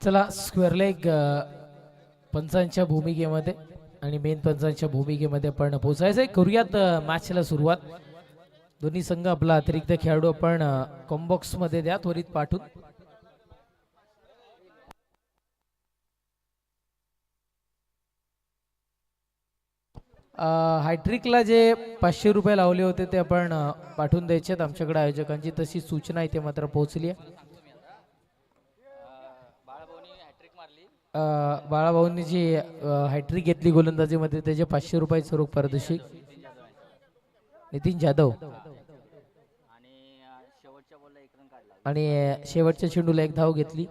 चला square leg पंचांच्या भूमिकेमध्ये आणि मेन पंचांच्या भूमिकेमध्ये आपण पोहोचायचंय. करूयात मॅचला सुरुवात. दोन्ही संघ आपला अतिरिक्त खेळाडू आपण कॉम्बॉक्स मध्ये द्या त्वरित पाठवून. हायट्रिकला जे 500 रुपये लावले होते ते आपण पाठवून द्यायचे आहेत. आमच्याकडे आयोजकांची तशी सूचना इथे मात्र पोहोचली आहे. बाळाभाऊंनी जी हॅट्रिक घेतली गोलंदाजीमध्ये त्याचे 500 रुपयाचं रोख पारितोषिक. नितीन जाधव आणि शेवटच्या चेंडूला एक धाव घेतली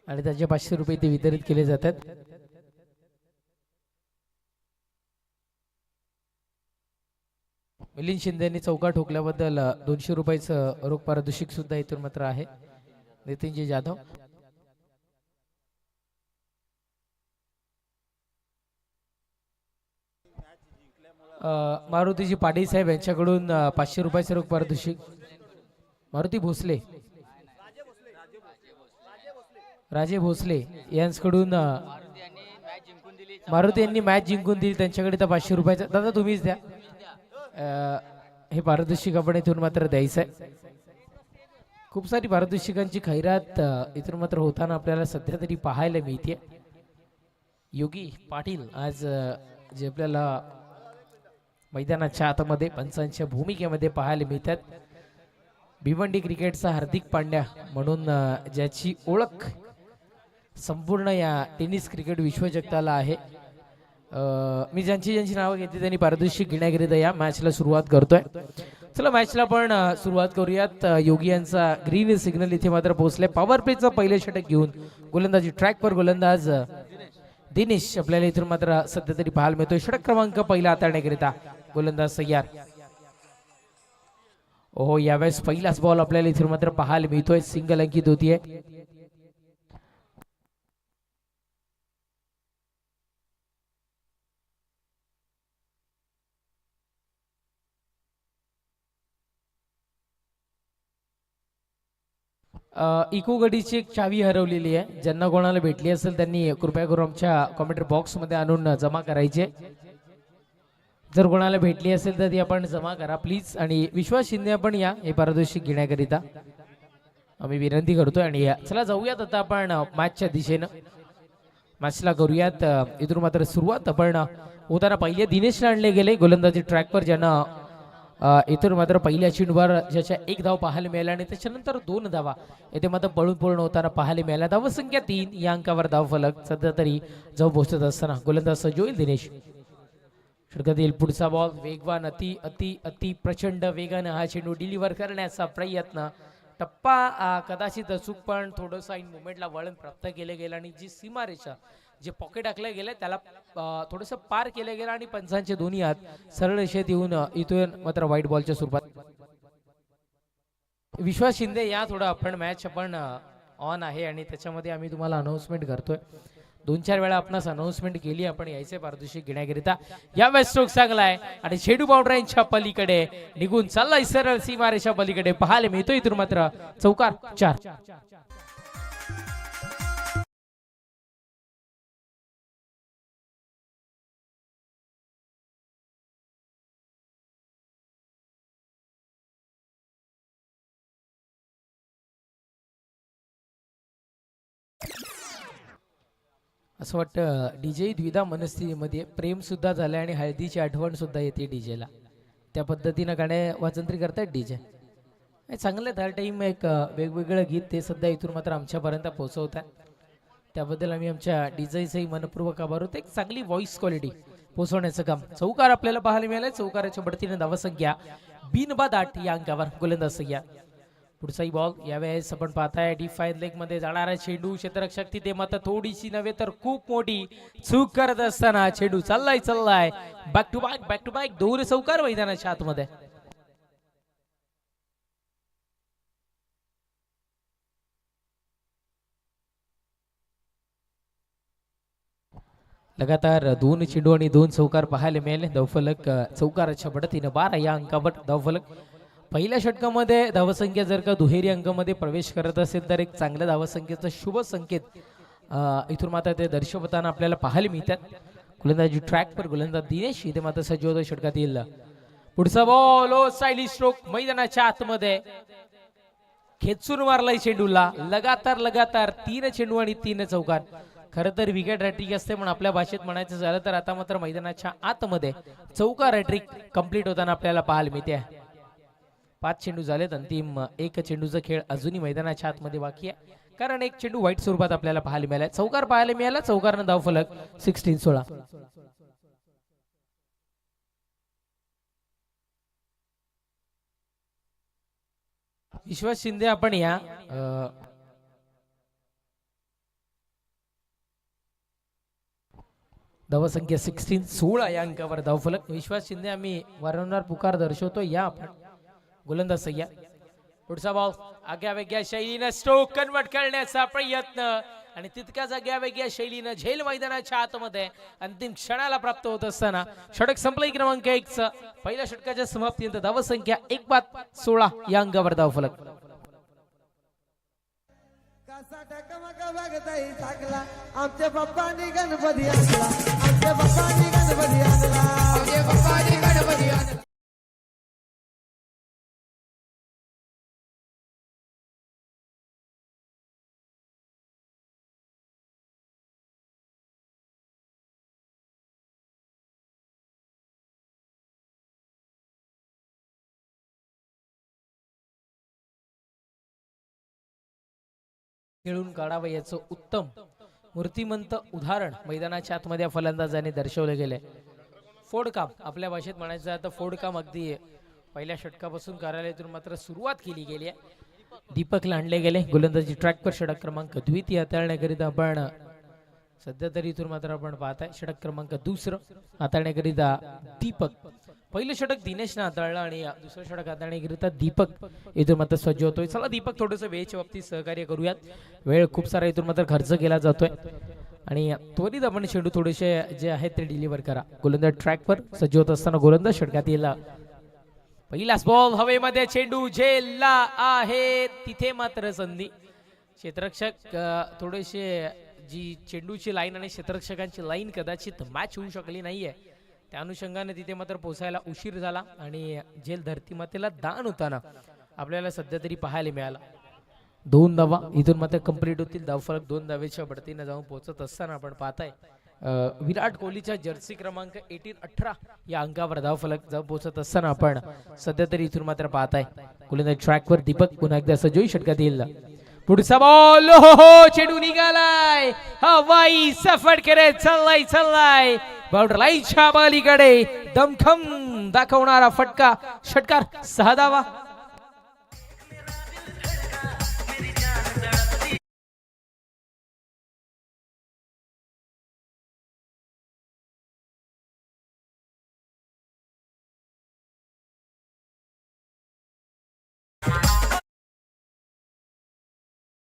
आणि त्याचे 500 रुपये ते वितरित केले जातात. मिलिंद शिंदे यांनी चौका ठोकल्याबद्दल 200 रुपयाचं रोख पारितोषिक सुद्धा इथून मात्र आहे. नितीनजी जाधव मारुतीजी पाटील साहेब यांच्याकडून 500 रुपयाचं रोख पारितोषिक. मारुती भोसले राजे भोसले यांच्याकडून मारुती यांनी मॅच जिंकून दिली त्यांच्याकडे तर 500 रुपयाचा. दादा तुम्हीच द्या हे पारितोषिक आपण इथून मात्र द्यायचं आहे. खूप सारी पारितोषिकांची खैरात इथून मात्र होताना आपल्याला सध्या तरी पाहायला मिळते. योगी पाटील आज जे आपल्याला मैदानाच्या आतमध्ये पंचांच्या भूमिकेमध्ये पाहायला मिळतात. भिवंडी क्रिकेटचा हार्दिक पांड्या म्हणून ज्याची ओळख संपूर्ण या टेनिस क्रिकेट विश्वजगताला आहे. मी ज्यांची नावं घेतली त्यांनी पारितोषिक घेण्याकरिता या मॅचला सुरुवात करतोय. चला मॅचला आपण सुरुवात करूयात. योगी यांचा ग्रीन सिग्नल इथे मात्र पोहोचलाय. पॉवर प्लेचा पहिले षटक घेऊन गोलंदाजी ट्रॅकवर गोलंदाज दिनेश आपल्याला इथून मात्र सध्या तरी पाहायला मिळतोय. षटक क्रमांक पहिला हाताळण्याकरिता गोलंदाज तयार. ओहो यावेळेस पहिलाच बॉल आपल्याला इथून मात्र पाहायला मिळतोय. सिंगल अंकित होतीये. इको गडीची एक चावी हरवलेली आहे. ज्यांना कोणाला भेटली असेल त्यांनी कृपया करून आमच्या कॉमेंट बॉक्स मध्ये आणून जमा करायचे. जर कोणाला भेटली असेल तर ती आपण जमा करा प्लीज. आणि विश्वास शिंदे आपण या हे पारितोषिक घेण्याकरिता आम्ही विनंती करतोय. आणि चला जाऊयात आता आपण मॅचच्या दिशेनं. मॅचला करूयात इथून मात्र सुरुवात. आपण होताना पहिले दिनेशला आणले गेले गोलंदाजी ट्रॅकवर, ज्यांना इथून मात्र पहिल्या चेंडूवर ज्याच्या एक धाव पाहायला मिळाला आणि त्याच्यानंतर 2 धावा येथे मात्र पळून पूर्ण होताना पाहायला मिळाला. धावसंख्या 3 या अंकावर धाव फलक सध्या तरी जाऊ पोहोचत असताना गोलंदाज सजोईल दिनेश. षटकातील पुढचा बॉल वेगवान अति अति अति प्रचंड वेगाने हा चेंडू डिलिव्हर करण्याचा प्रयत्न. टप्पा कदाचित अचूक पण थोडंसं इन मुवमेंटला वळण प्राप्त केलं गेलं आणि जी सीमारेषा जे पॉकेट टाकलं गेलं त्याला थोडंसं पार केलं गेलं आणि पंचांचे दोन्ही हात सरळ रेषेत येऊन इथून मात्र व्हाईट बॉलच्या स्वरूपात. विश्वास शिंदे या थोडं आपण मॅच आपण ऑन आहे आणि त्याच्यामध्ये आम्ही तुम्हाला अनाउन्समेंट करतोय. 2-4 वेळा आपणास अनाउन्समेंट केली आपण यायचे पारितोषिक घेण्याकरिता. या वेळेस स्ट्रोक चांगला आहे आणि शेडू बाउंड्रीच्या पलीकडे निघून चाललाय सरळ सीमारेषा पलीकडे पाहायला मिळतो. इथून मात्र चौकार 4. असं वाटतं डीजे द्विधा मनस्थितीमध्ये प्रेम सुद्धा झालं आणि हळदीची आठवण सुद्धा येते डीजेला. त्या पद्धतीनं गाणे वाजंत्री करतायत डीजे. चांगलं थर्ड टाइम एक वेगवेगळं गीत ते सध्या इथून मात्र आमच्यापर्यंत पोहोचवतात. त्याबद्दल आम्ही आमच्या डीजेचंही मनपूर्वक आभार होतो. एक चांगली व्हॉइस क्वालिटी पोहोचवण्याचं काम. चौकार आपल्याला पाहायला मिळालाय. चौकाराच्या बढतीने धावसंख्या 8 या अंकावर गोलंदाज तयार. पुढचाही बॉल यावेळेस आपण पाहताय डिफाईन लेग मध्ये जाणारा चेंडू. क्षेत्ररक्षक तिथे मात्र थोडीशी नव्हे तर खूप मोठी चूक करत असताना चेंडू चाललाय बॅक टू बॅक 2 चौकार मैदानाच्या आतमध्ये. लगातार 2 चेंडू आणि 2 चौकार पाहायला मिळाले. धावफलक चौकाराच्या बढतीने 12 या अंकावर धावफलक. पहिल्या षटकामध्ये धावसंख्या जर का दुहेरी अंकामध्ये प्रवेश करत असेल तर एक चांगल्या धावसंख्येचा शुभ संकेत इथून मात्र ते दर्शवताना आपल्याला पाहायला मिळतात. गोलंदाजी ट्रॅक पर गोलंदाज दिनेश इथे मात्र सज्ज होतो षटकात येईल. पुढचा बॉल ओ सायली स्ट्रोक मैदानाच्या आतमध्ये खेचून मारलाय चेंडूला. लगातार 3 चेंडू आणि 3 चौकार. खरं तर विकेट हॅट्रिक असते पण आपल्या भाषेत म्हणायचं झालं तर आता मात्र मैदानाच्या आतमध्ये चौकार हॅट्रिक कंप्लीट होताना आपल्याला पाहायला मिळते. 5 चेंडू झालेत. अंतिम 1 चेंडूचा खेळ अजूनही मैदानाच्या आतमध्ये बाकी आहे कारण एक चेंडू वाईट स्वरूपात आपल्याला पाहायला मिळाला. चौकार पाहायला मिळाला. चौकारनं धाव फलक 16-16. विश्वास शिंदे आपण या धावसंख्या 16 या अंकावर धावफलक. विश्वास शिंदे आम्ही वारंवार पुकार दर्शवतो या आपण. गोलंदाज सय्या. पुढचा बॉल आग्या वेगळ्या शैलीनं स्ट्रोक कन्वर्ट करण्याचा प्रयत्न आणि तितक्याच आग्या वेगळ्या शैलीनं झेल मैदानाच्या आतमध्ये अंतिम क्षणाला प्राप्त होत असताना षटक संपलंय क्रमांक 1 पहिल्या षटकाच्या समाप्तीनंतर धावसंख्या 1-16 या अंकावर धावफलक. आमच्या पप्पांनी गणपती आणला. आमच्या पप्पांनी गणपती आणला. आमच्या पप्पांनी गणपती आणला. खेळून काढावं याचं उत्तम मूर्तिमंत उदाहरण मैदानाच्या आतमध्ये फलंदाजाने दर्शवले गेले. फोडकाम आपल्या भाषेत म्हणायचं तर फोडकाम अगदी पहिल्या षटकापासून कार्यालयातून मात्र सुरुवात केली गेली आहे. दीपकला आणले गेले. गोलंदाजी ट्रॅक पर षटक क्रमांक 2 हाताळण्याकरिता आपण सध्या तरी इथून मात्र आपण पाहताय षटक क्रमांक 2 हाताळण्याकरिता दीपक. पहिलं षटक दिनेशने हाताळलं आणि दुसरं षटक हाताळण्याकरिता दीपक इथून मात्र सज्ज होतोय. चला दीपक थोडंसं वेळेच्या बाबतीत सहकार्य करूयात. वेळ खूप सारा इथून मात्र खर्च केला जातोय आणि त्वरित आपण चेंडू थोडेसे जे आहेत ते डिलिव्हर करा. गोलंदाज ट्रॅकवर सज्ज होत असताना गोलंदाज षटकात येईल. पहिलाच बॉल हवेमध्ये चेंडू झेलला आहे. तिथे मात्र संधी. क्षेत्ररक्षक थोडेसे जी चेंडूची लाईन आणि क्षेत्ररक्षकांची लाईन कदाचित मॅच होऊ शकली नाहीये. त्या अनुषंगाने तिथे मात्र पोहोचायला उशीर झाला आणि झेल धरती मातेला दान होताना आपल्याला सध्या तरी पाहायला मिळाला. 2 धावा इथून मात्र कंप्लीट होतील. धावफलक 2 धावेच्या बढतीने जाऊन पोहोचत असताना आपण पाहताय विराट कोहलीच्या जर्सी क्रमांक 18 या अंकावर धावफलक जाऊन पोहोचत असताना आपण सध्या तरी इथून मात्र पाहताय. गोलंदाज ट्रॅकवर दीपक पुन्हा एकदा सजोई षटकात येईल. पुढचा बॉल हो चेंडू निघालाय. हवाई सफर करत चाललाय बाउंड्री लाईनच्या पलीकडे दमखम दाखवणारा फटका. षटकार 6 धावा.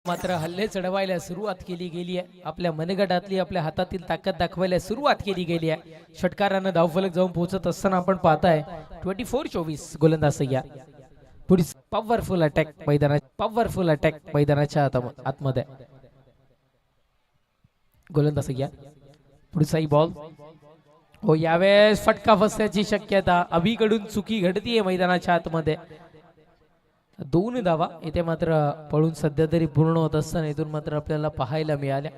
मात्र हल्ले चढवायला सुरुवात केली गेली आहे. आपल्या मनगटातली आपल्या हातातील ताकद दाखवायला सुरुवात केली गेली आहे. षटकारानं धावफलक जाऊन पोहोचत असताना आपण पाहताय 24-24 गोलंदाज सय्या. पुढे पॉवरफुल अटॅक मैदानाच्या आतमध्ये गोलंदाज सय्या. पुढचाही बॉल हो यावेळेस फटका फसण्याची शक्यता. अभिकडून चुकी घडतीये मैदानाच्या आतमध्ये. 2 धावा इथे मात्र पळून सध्या तरी पूर्ण होत असताना इथून मात्र आपल्याला पाहायला मिळाल्या.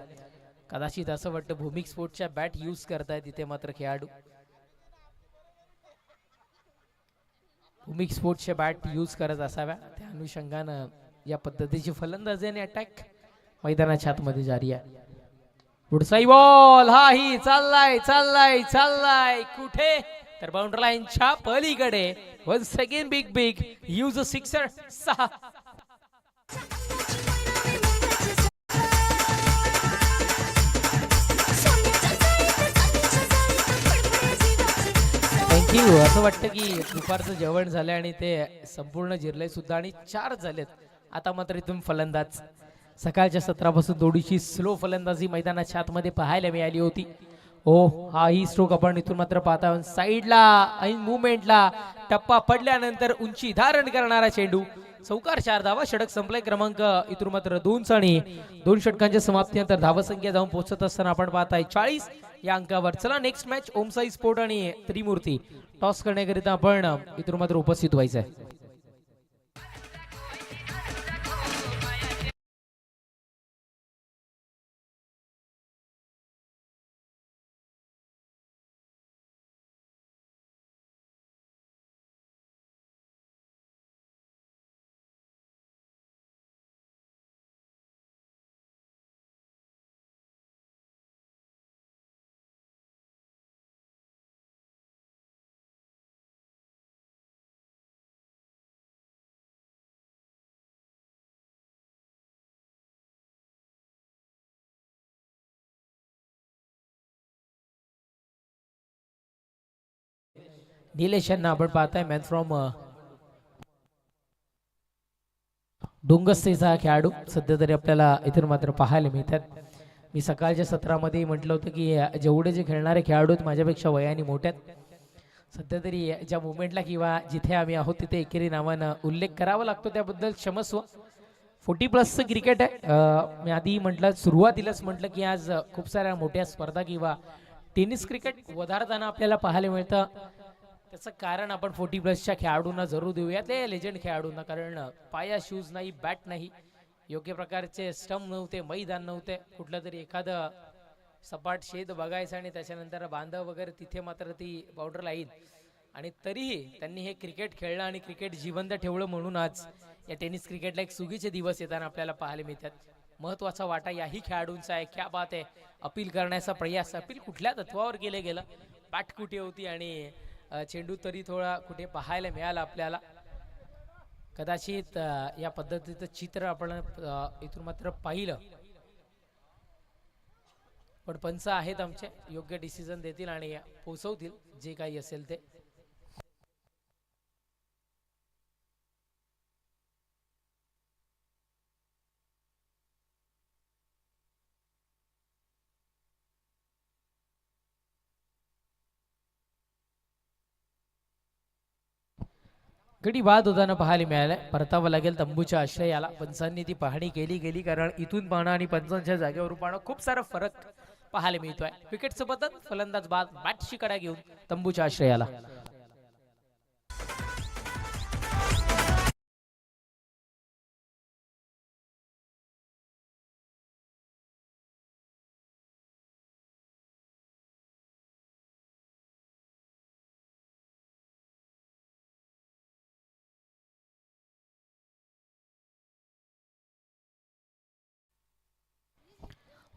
कदाचित असं वाटतं भूमिक स्पोर्टच्या बॅट यूज करतायत इथे मात्र खेळाडू. भूमिक स्पोर्टच्या बॅट यूज करत असाव्या त्या अनुषंगानं या पद्धतीची फलंदाजी आणि अटॅक मैदानाच्या आतमध्ये जारी आहे. पुढचाही बॉल हाही चाललाय कुठे तर बाउंड्री लाईनच्या पलीकडे. Once again big use a sixer. 6. Thank you. असं वाटतं की दुपारचं जेवण झालंय आणि ते संपूर्ण जिरलंय सुद्धा आणि 4 झालेत. आता मात्र इथून फलंदाज. सकाळच्या सत्रापासून थोडीशी स्लो फलंदाजी मैदानाच्या आतमध्ये पाहायला मिळाली होती. हो, हा ही स्ट्रोक आपण इथून मात्र पाहता साईडला आणि मुवमेंटला टप्पा पडल्यानंतर उंची धारण करणारा चेंडू चौकार 4 धावा. षटक संपलाय. क्रमांक इथून मात्र 2 आणि 2 षटकांच्या समाप्तीनंतर धावसंख्या जाऊन पोहोचत असताना आपण पाहताय 40 या अंकावर. चला नेक्स्ट मॅच ओमसाई स्पोर्ट आणि त्रिमूर्ती टॉस करण्याकरिता आपण इथून मात्र उपस्थित व्हायचं आहे. निलेश यांना आपण पाहताय मॅन फ्रॉम डोंगस्तेचा खेळाडू सध्या तरी आपल्याला इथून मात्र पाहायला मिळतात. मी सकाळच्या सत्रामध्ये म्हटलं होतं की जेवढे जे खेळणारे खेळाडू आहेत माझ्यापेक्षा वयाने मोठ्यात. सध्या तरी ज्या मुवमेंटला किंवा जिथे आम्ही आहोत तिथे एकेरी नावानं उल्लेख करावा लागतो त्याबद्दल क्षमस्व. 40+ क्रिकेट आहे. मी आधी म्हटलं सुरुवातीलाच म्हटलं की आज खूप साऱ्या मोठ्या स्पर्धा किंवा टेनिस क्रिकेट वधारताना आपल्याला पाहायला मिळतं. त्याचं कारण आपण 40+ खेळाडूंना जरूर देऊया, ते लेजंड खेळाडूंना. कारण पाया शूज नाही, बॅट नाही, योग्य प्रकारचे स्टंप नव्हते, मैदान नव्हते, कुठलं तरी एखादं सपाट शेत बघायचं आणि त्याच्यानंतर बांधव वगैरे तिथे मात्र ती बाउंडर लाईन. आणि तरीही त्यांनी हे क्रिकेट खेळलं आणि क्रिकेट जिवंत ठेवलं म्हणून आज या टेनिस क्रिकेटला एक सुगीचे दिवस येताना आपल्याला पाहायला मिळतात. महत्वाचा वाटा याही खेळाडूंचा आहे. क्या बात आहे. अपील करण्याचा प्रयास, अपील कुठल्या तत्वावर केलं गेलं, बॅट कुठे होती आणि चेंडू तरी थोडा कुठे पाहायला मिळाला आपल्याला. कदाचित या पद्धतीचं चित्र आपण इथून मात्र पाहिलं, पण पंच आहेत आमचे, योग्य डिसिजन देतील आणि पोचवतील जे काही असेल ते. गडी बाद होताना पाहायला मिळालं. परतावं लागेल तंबूच्या आश्रयाला. पंचांनी ती पाहणी केली गेली, कारण इथून पाहणं आणि पंचांच्या जागेवर पाहणं खूप सारा फरक पाहायला मिळतोय. विकेटचं पतन, फलंदाज बाद बॅटची कडा घेऊन तंबूच्या आश्रयाला.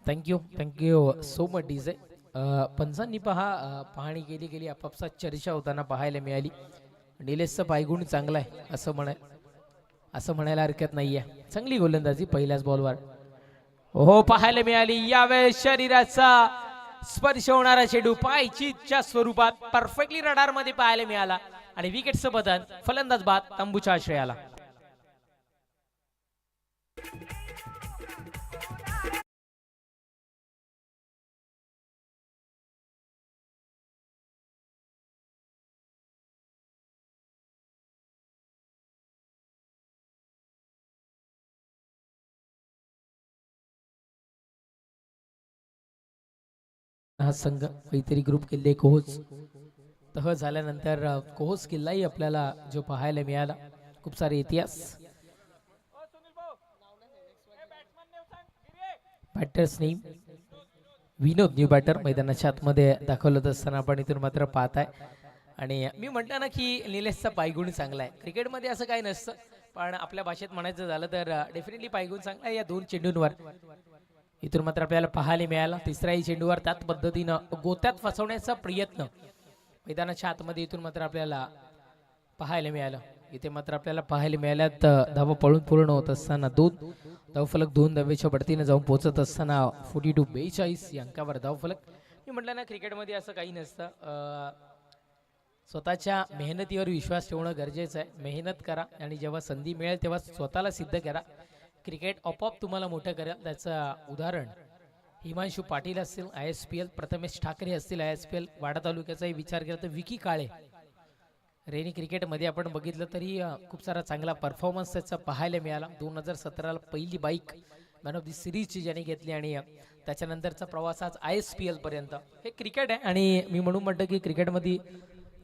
Thank you so much DJ. पंचांनी पाहणी केली गेली, आपापसात चर्चा होताना पाहायला मिळाली. निलेशचं पायगुण चांगला आहे असं म्हणायला हरकत नाहीये. चांगली गोलंदाजी पहिल्याच बॉलवर हो पाहायला मिळाली. यावेळेस शरीराचा स्पर्श होणारा चेंडू पायचीच्या स्वरूपात परफेक्टली रडार मध्ये पाहायला मिळाला आणि विकेटचं बदल, फलंदाज बाद तंबूच्या आश्रयाला. हा संघ काहीतरी ग्रुप किल्ले कोहोज तह झाल्यानंतर कोहोज किल्लाही आपल्याला जो पाहायला मिळाला. खूप सारे इतिहास. बॅटर्सनी विनोद न्यू बॅटर मैदानाच्या आतमध्ये दाखवलं असताना आपण इथून मात्र पाहताय. आणि मी म्हटलं ना की निलेशचा पायगुण चांगला आहे. क्रिकेटमध्ये असं काही नसतं, पण आपल्या भाषेत म्हणायचं झालं तर डेफिनेटली पायगुण चांगला आहे या दोन चेंडूंवर. इथून मात्र आपल्याला पाहायला मिळाला. तिसऱ्याही चेंडूवर त्याच पद्धतीनं गोत्यात फसवण्याचा प्रयत्न मैदानाच्या आतमध्ये इथून मात्र आपल्याला पाहायला मिळालं. इथे मात्र आपल्याला पाहायला मिळाल्यात धावा पळून पूर्ण होत असताना 2 धावफलक 2 धावेच्या बढतीनं जाऊन पोहोचत असताना 42 या अंकावर धावफलक. मी म्हटलं ना क्रिकेटमध्ये असं काही नसतं. स्वतःच्या मेहनतीवर विश्वास ठेवणं गरजेचं आहे. मेहनत करा आणि जेव्हा संधी मिळेल तेव्हा स्वतःला सिद्ध करा. क्रिकेट आपोआप तुम्हाला मोठं करेल. त्याचं उदाहरण हिमांशु पाटील असतील ISPL, प्रथमेश ठाकरे असतील ISPL, वाडा तालुक्याचाही विचार केला तर विकी काळे. रेनी क्रिकेटमध्ये आपण बघितलं तरी खूप सारा चांगला परफॉर्मन्स त्याचा पाहायला मिळाला. 2017ला पहिली बाईक मॅन ऑफ दी सिरीजची ज्याने घेतली आणि त्याच्यानंतरचा प्रवास आज ISPL पर्यंत. हे क्रिकेट आहे आणि मी म्हणून म्हणतो की क्रिकेटमध्ये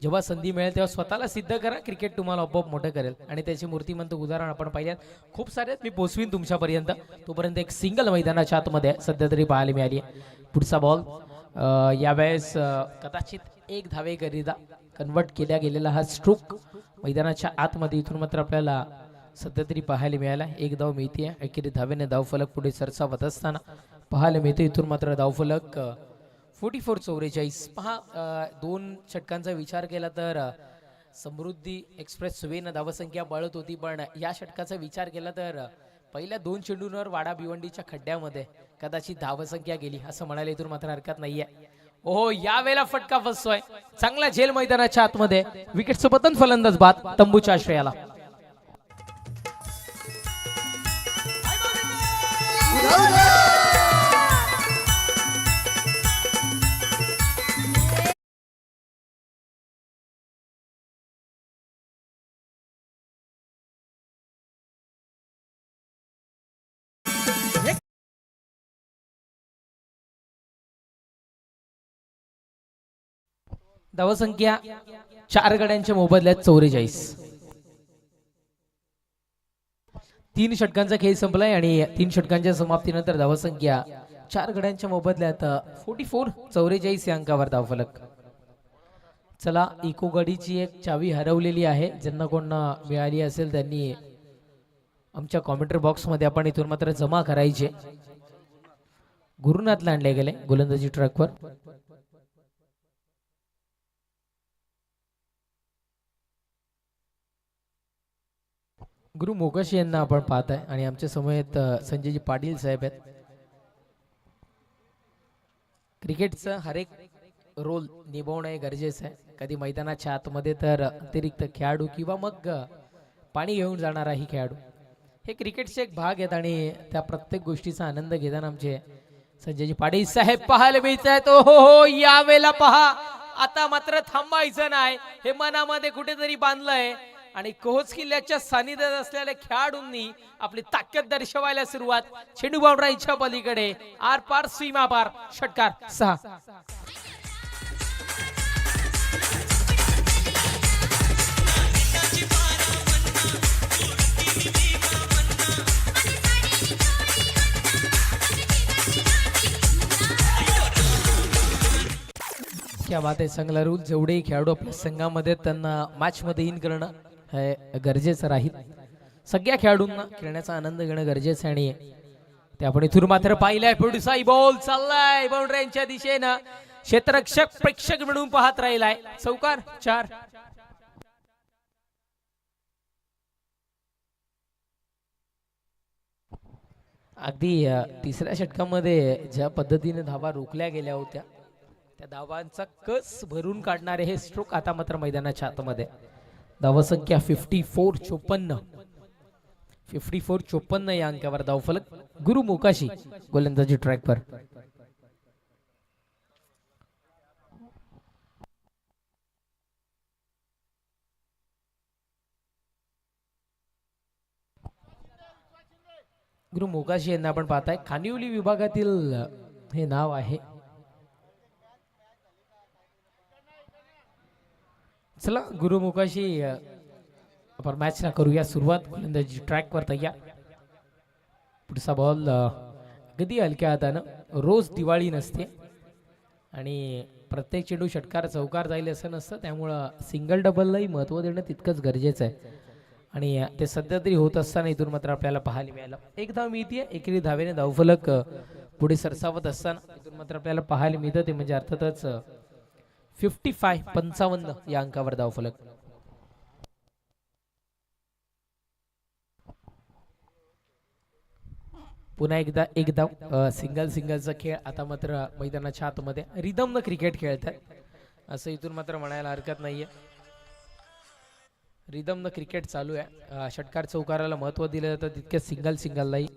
जेव्हा संधी मिळेल तेव्हा स्वतःला सिद्ध करा, क्रिकेट तुम्हाला आपोआप मोठं करेल. आणि त्याची मूर्तिमंत उदाहरण आपण पाहिल्यात खूप सारे मी पोचवीन तुमच्यापर्यंत. तोपर्यंत एक सिंगल मैदानाच्या आतमध्ये सध्या तरी पाहायला मिळाली आहे. पुढचा बॉल यावेळेस कदाचित एक धावेकरिता कन्वर्ट केल्या गेलेला हा स्ट्रोक मैदानाच्या आतमध्ये इथून मात्र आपल्याला सध्या तरी पाहायला मिळाला. एक धाव मिळते, एकेरी धावेने धावफलक पुढे सरसावत असताना पाहायला मिळते. इथून मात्र धावफलक 44-44. पहा, 2 षटकांचा विचार केला तर समृद्धी एक्सप्रेस वेनं धावसंख्या बळत होती, पण या षटकाचा विचार केला तर पहिल्या 2 चेंडूंवर वाडा भिवंडीच्या खड्ड्यामध्ये कदाचित धावसंख्या गेली असं म्हणायला इथून मात्र हरकत नाहीये. ओहो, यावेळेला फटका फसतोय चांगला झेल मैदानाच्या आतमध्ये. विकेट सोबतच फलंदाज बाद तंबूच्या आश्रयाला. धावसंख्या 4 गड्यांच्या मोबदल्यात 44. 3 षटकांचा खेळ संपलाय आणि 3 षटकांच्या समाप्तीनंतर धावसंख्या 4 गड्यांच्या मोबदल्यात 44-44 या अंकावर धावफलक. चला, इको गाडीची एक चावी हरवलेली आहे. ज्यांना कोणा मिळाली असेल त्यांनी आमच्या कॉमेंट्री बॉक्स मध्ये आपण इथून मात्र जमा करायचे. गुरुनाथला आणले गेले गोलंदाजी ट्रॅकवर. गुरु मोकाशी यांना आपण पाहत आहे आणि आमच्या समोर संजयजी पाटील साहेब आहेत. क्रिकेटचं हर एक रोल निभावणं गरजेचं आहे. कधी मैदानाच्या आतमध्ये तर अतिरिक्त खेळाडू किंवा मग पाणी घेऊन जाणाराही खेळाडू हे क्रिकेटचे एक भाग आहेत आणि त्या प्रत्येक गोष्टीचा आनंद घेताना आमचे संजयजी पाटील साहेब पाहायला मिळत आहेत. हो, यावेळेला पहा, आता मात्र थांबायचं नाही हे मनामध्ये कुठेतरी बांधलंय आणि कोहोज किल्ल्याच्या सानिध्यात असलेल्या खेळाडूंनी आपली ताकद दर्शवायला सुरुवात. चेंडू बाउंड्रीच्या पलीकडे आर पार सीमा पार. षटकार 6. क्या बात आहे. चांगला रूल. जेवढेही खेळाडू आपल्या संघामध्ये त्यांना मॅच मध्ये इन करणं हे गरजेचं राहील. सगळ्या खेळाडूंना खेळण्याचा आनंद घेणं गरजेचं आहे आणि ते आपण इथून मात्र पाहिलंय. पुढचा बॉल चाललाय बाउंड्रीच्या दिशेनं. क्षेत्ररक्षक प्रेक्षक म्हणून पाहत राहिलाय. चौकार 4. अगदी तिसऱ्या षटकामध्ये ज्या पद्धतीने धावा रोखल्या गेल्या होत्या त्या धावांचा कस भरून काढणारे हे स्ट्रोक आता मात्र मैदानाच्या आतमध्ये. धावसंख्या 54-54. 54-54 या अंकावर धावफलक. गुरु मोकाशी गोलंदाजी ट्रॅकवर. गुरु मोकाशी यांना आपण पाहताय. खानिवली विभागातील हे नाव आहे. चला, गुरु मोकाशी आपण मॅचला करूया सुरुवात. गोलंदाजी ट्रॅकवर तयार. पुढचा बॉल अगदी हलक्या हातानं. रोज दिवाळी नसते आणि प्रत्येक चेंडू षटकार चौकार जाईल असं नसतं, त्यामुळं सिंगल डबललाही महत्त्व देणं तितकंच गरजेचं आहे आणि ते सध्या तरी होत असताना इथून मात्र आपल्याला पाहायला मिळालं. एक धाव मिळते, एकेरी धावेने धावफलक पुढे सरसावत असताना इथून मात्र आपल्याला पाहायला मिळतं ते म्हणजे अर्थातच 55 या अंकावर धावफलक. पुन्हा एकदा एक धाव. सिंगलचा खेळ आता मात्र मैदानाच्या आतमध्ये रिदमनं क्रिकेट खेळतात असं इथून मात्र म्हणायला हरकत नाहीये. रिदमनं क्रिकेट चालू आहे. षटकार चौकाराला महत्व दिलं जातं तितक्या सिंगललाही.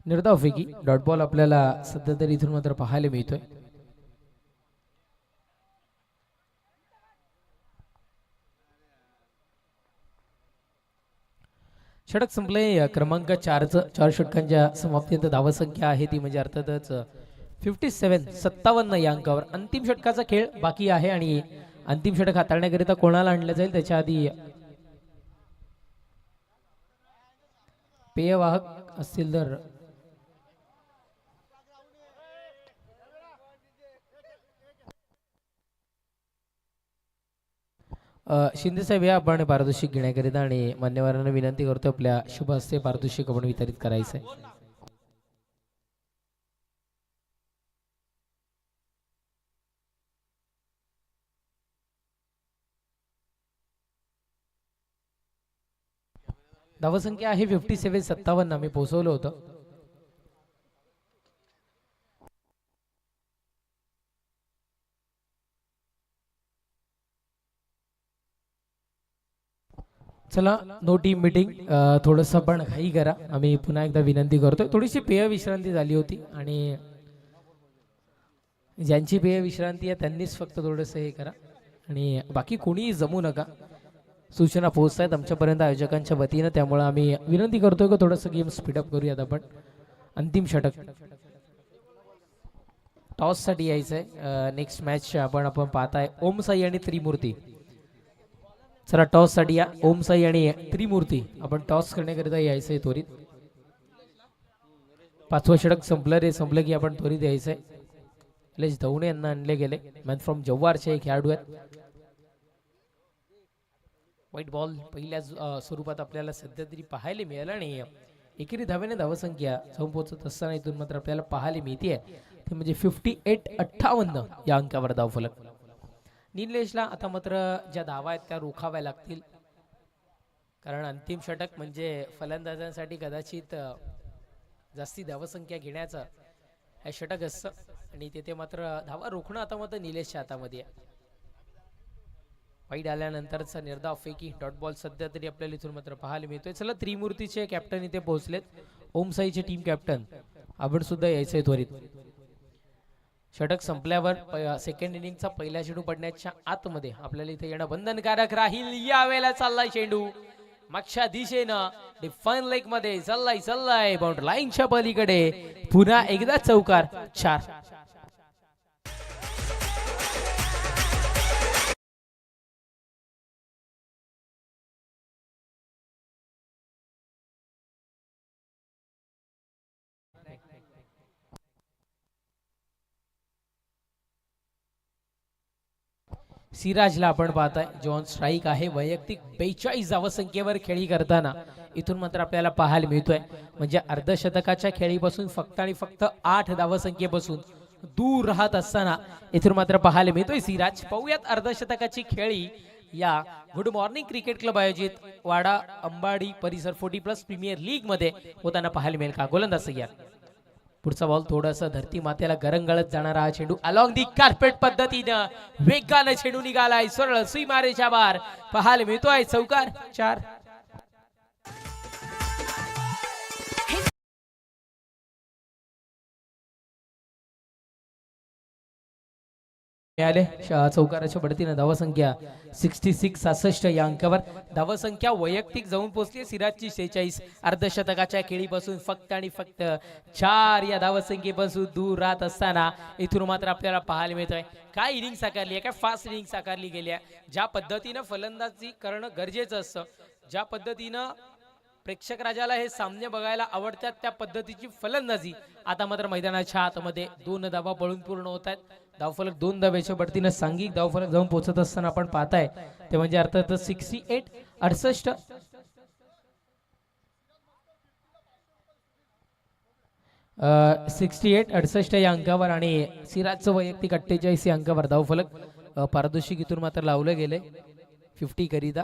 निर्धावफेकी डॉट बॉल आपल्याला सध्या तरी इथून मात्र पाहायला मिळतोय. षटक संपले. क्रमांक 4 षटकांच्या समाप्तीनंतर धावसंख्या आहे ती म्हणजे अर्थातच 57 या अंकावर अंतिम षटकाचा खेळ बाकी आहे आणि अंतिम षटक हाताळण्याकरिता कोणाला आणलं जाईल त्याच्या आधी पेयवाहक असतील तर शिंदे साहेब या आपण पारितोषिक घेण्याकरिता आणि मान्यवरांना विनंती करतो आपल्या शुभ हस्ते पारितोषिक आपण वितरित करायचं आहे. धावसंख्या आहे 57 आम्ही पोहोचवलं होतं. चला नो टीम मीटिंग थोडंसं पण घाई करा. आम्ही पुन्हा एकदा विनंती करतोय. थोडीशी पेय विश्रांती झाली होती आणि ज्यांची पेय विश्रांती आहे त्यांनीच फक्त थोडंसं हे करा आणि बाकी कोणीही जमू नका. सूचना पोहोचत आहेत आमच्यापर्यंत आयोजकांच्या वतीनं, त्यामुळे आम्ही विनंती करतोय की थोडंसं गेम स्पीडअप करूयात आपण. अंतिम षटक टॉससाठी यायचं आहे. नेक्स्ट मॅच आपण पाहताय ओम साई आणि त्रिमूर्ती. चला टॉस साठी या. ओम साई आणि त्रिमूर्ती आपण टॉस करण्याकरिता यायचंय त्वरित. 5वं षटक संपलं की आपण त्वरित यायचंय. निलेश धवणे यांना आणले गेले. मॅन फ्रॉम जव्हारचे खेळाडू आहेत. व्हाईट बॉल पहिल्या स्वरूपात आपल्याला सध्या तरी पाहायला मिळालं आणि एकेरी धाव्याने धावसंख्या जाऊन पोहोचत असताना इथून मात्र आपल्याला पाहायला मिळते ते म्हणजे 58 या अंकावर धावफलक. निलेशला आता मात्र ज्या धावा आहेत त्या रोखाव्या लागतील, कारण अंतिम षटक म्हणजे फलंदाजांसाठी कदाचित जास्ती धावसंख्या घेण्याचं हे षटक असतं आणि तेथे मात्र धावा रोखणं आता मात्र निलेशच्या हातामध्ये आहे. वाईट आल्यानंतरचा निर्धाव फेकी डॉट बॉल सध्या तरी आपल्याला इथून मात्र पाहायला मिळतोय. चला त्रिमूर्तीचे कॅप्टन इथे पोहोचलेत. ओम साईचे टीम कॅप्टन आपण सुद्धा यायचंय त्वरित. षटक संपल्यावर सेकंड इनिंगचा पहिला चेंडू पडण्याच्या आतमध्ये आपल्याला इथे येणं बंधनकारक राहील. यावेळेला चाललाय चेंडू मागच्या दिशेनं डिफाईन लेग मध्ये चाललाय बाउंड्री लाईनच्या पलीकडे. पुन्हा एकदा चौकार 4. सिराजला आपण पाहताय जॉन स्ट्राईक आहे. वैयक्तिक 42 धावसंख्येवर खेळी करताना इथून मात्र आपल्याला पाहायला मिळतोय. म्हणजे अर्धशतकाच्या खेळीपासून फक्त आणि फक्त 8 धावसंख्येपासून दूर राहत असताना इथून मात्र पाहायला मिळतोय सिराज. पाहूयात अर्धशतकाची खेळी या गुड मॉर्निंग क्रिकेट क्लब आयोजित वाडा अंबाडी परिसर 40+ प्रीमियर लीग मध्ये होताना पाहायला मिळेल का. गोलंदाज तयार. पुढचा बॉल थोडासा धरती मातेला गरंगळत जाणारा हा चेंडू अलॉंग दी कार्पेट पद्धतीनं वेगानं चेंडू निघालाय. सरळ सुई मारेच्या बार पाहायला मिळतोय. चौकार 4. मिळाले चौकाराच्या बढतीनं धावसंख्या 66 या अंकावर. धावसंख्या वैयक्तिक जाऊन पोहोचली सिराजची 46. अर्धशतकाच्या खेळीपासून फक्त आणि फक्त 4 या धावसंख्येपासून दूर राहत असताना इथून मात्र आपल्याला पाहायला मिळतोय. काय इनिंग साकारली आहे, काय फास्ट इनिंग साकारली गेली आहे. ज्या पद्धतीनं फलंदाजी करणं गरजेचं असतं, ज्या पद्धतीनं प्रेक्षक राजाला हे सामने बघायला आवडतात, त्या पद्धतीची फलंदाजी आता मात्र मैदानाच्या आतमध्ये 2 धावा पळून पूर्ण होत आहेत. धावफलक 2 धाव्याच्या बढतीनं सांघिक धावफलक जाऊन पोहोचत असताना आपण पाहताय ते म्हणजे अर्थात 68 68 68 या अंकावर आणि सिराजचं वैयक्तिक 48 या अंकावर धावफलक पारदर्शक इथून मात्र लावलं गेले 50 करिता.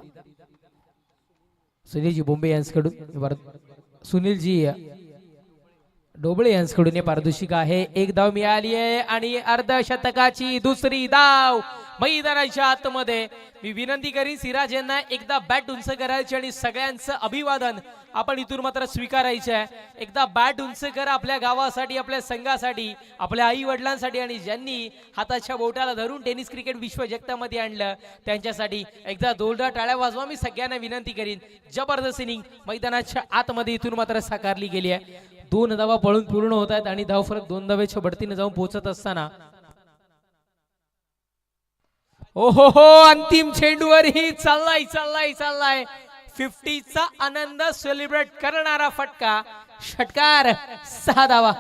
सुनीलजी बोंबे यांच्याकडून सुनीलजी डोबळे यांच्याकडून हे पारितोषिक आहे. एक धाव मिळाली आहे आणि अर्धशतकाची दुसरी धाव मैदानाच्या आतमध्ये. मी विनंती करीन सिराज यांना एकदा बॅट उंच करायची आणि सगळ्यांचं अभिवादन आपण इथून मात्र स्वीकारायचं आहे. एकदा बॅट उंच करा आपल्या गावासाठी, आपल्या संघासाठी, आपल्या आई वडिलांसाठी आणि ज्यांनी हाताच्या बोटाला धरून टेनिस क्रिकेट विश्व जगतामध्ये आणलं त्यांच्यासाठी. एकदा जोरदार टाळ्या वाजवा. मी सगळ्यांना विनंती करीन. जबरदस्त इनिंग मैदानाच्या आतमध्ये इथून मात्र साकारली गेली आहे. 2 धावा पळून पूर्ण होत आहेत आणि धावफरक 2 धावेच्या बढतीने जाऊन पोहोचत असताना ओहो हो अंतिम चेंडूवर ही चाललाय 50चा आनंद सेलिब्रेट करणारा फटका. षटकार 6 धावा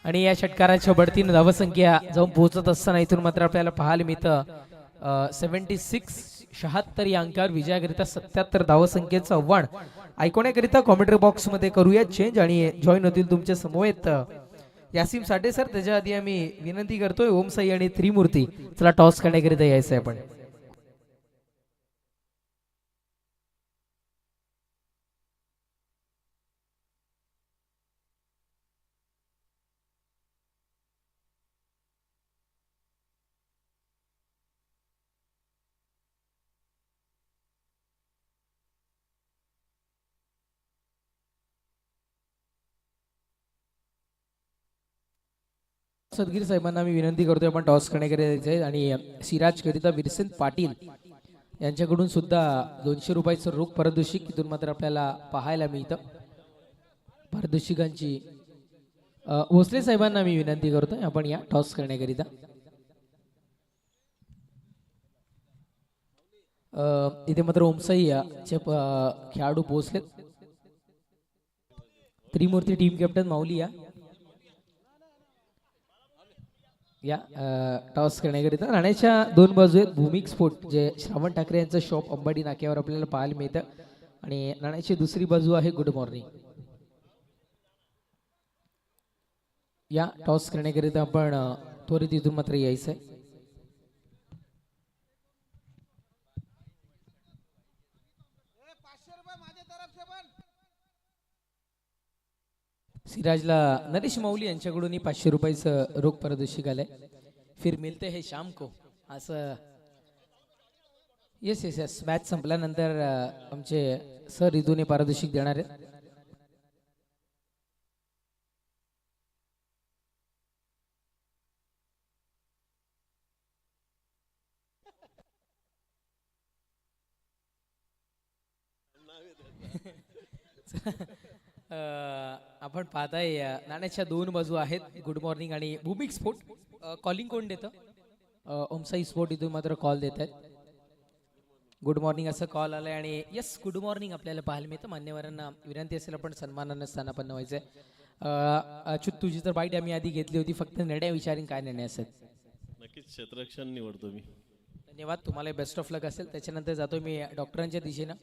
आणि या षटकाराच्या बढतीने धावसंख्या जाऊन पोहोचत असताना इथून मात्र आपल्याला पाहायला मिळतं 76 या अंकावर विजयाकरिता 77 धावसंख्येचं आव्हान ऐकण्याकरिता कॉमेंट्री बॉक्स मध्ये करूया चेंज आणि जॉईन होतील तुमच्या समवेत यासिम साठे सर. त्याच्या आधी आम्ही विनंती करतोय ओम साई आणि त्रिमूर्ती चला टॉस करण्याकरिता यायचंय आपण. सदगीर साहेबांना मी विनंती करतोय आपण टॉस करण्याकरिता आणि सिराज करिता विरसेंत पाटील यांच्याकडून सुद्धा 200 रुपयाचं रोख पारितोषिक इथून मात्र आपल्याला पाहायला मिळतं. पारितोषिकांची भोसले साहेबांना मी विनंती करतोय आपण या टॉस करण्याकरिता. इथे मात्र ओमसाई चे खेळाडू पोहोचलेत. त्रिमूर्ती टीम कॅप्टन माऊली या टॉस करण्याकरिता. राण्याच्या 2 बाजू आहेत. भूमिक स्पोर्ट जे श्रावण ठाकरे यांचं शॉप अंबाडी नाक्यावर आपल्याला पाहायला मिळतं आणि नाण्याची दुसरी बाजू आहे गुड मॉर्निंग. या टॉस करण्याकरिता आपण त्वरित इथून मात्र यायचंय. सिराजला नरेश माऊली यांच्याकडून 500 रुपयाचं रोख पारितोषिक आलंय. फिर मिलते है शाम को असं. येस मॅच संपल्यानंतर आमचे सर इथून पारितोषिक देणार आहेत. आपण पाहताय नाण्याच्या 2 बाजू आहेत. गुड मॉर्निंग आणि भूमिक स्पोर्ट. कॉलिंग कोण देतं? ओमसाई स्पोर्ट इथून मात्र कॉल देत आहेत. गुड मॉर्निंग असं कॉल आलाय आणि यस गुड मॉर्निंग आपल्याला पाहायला मिळतं. मान्यवरांना विनंती असेल आपण सन्मानानं स्थानापन्न व्हायचंय. अच्युत तुझी तर बाईट आम्ही आधी घेतली होती. फक्त निर्णय विचारीन काय निर्णय असेल. नक्कीच क्षेत्ररक्षण निवडतो मी. धन्यवाद. तुम्हाला बेस्ट ऑफ लक असेल. त्याच्यानंतर जातो मी डॉक्टरांच्या दिशेनं.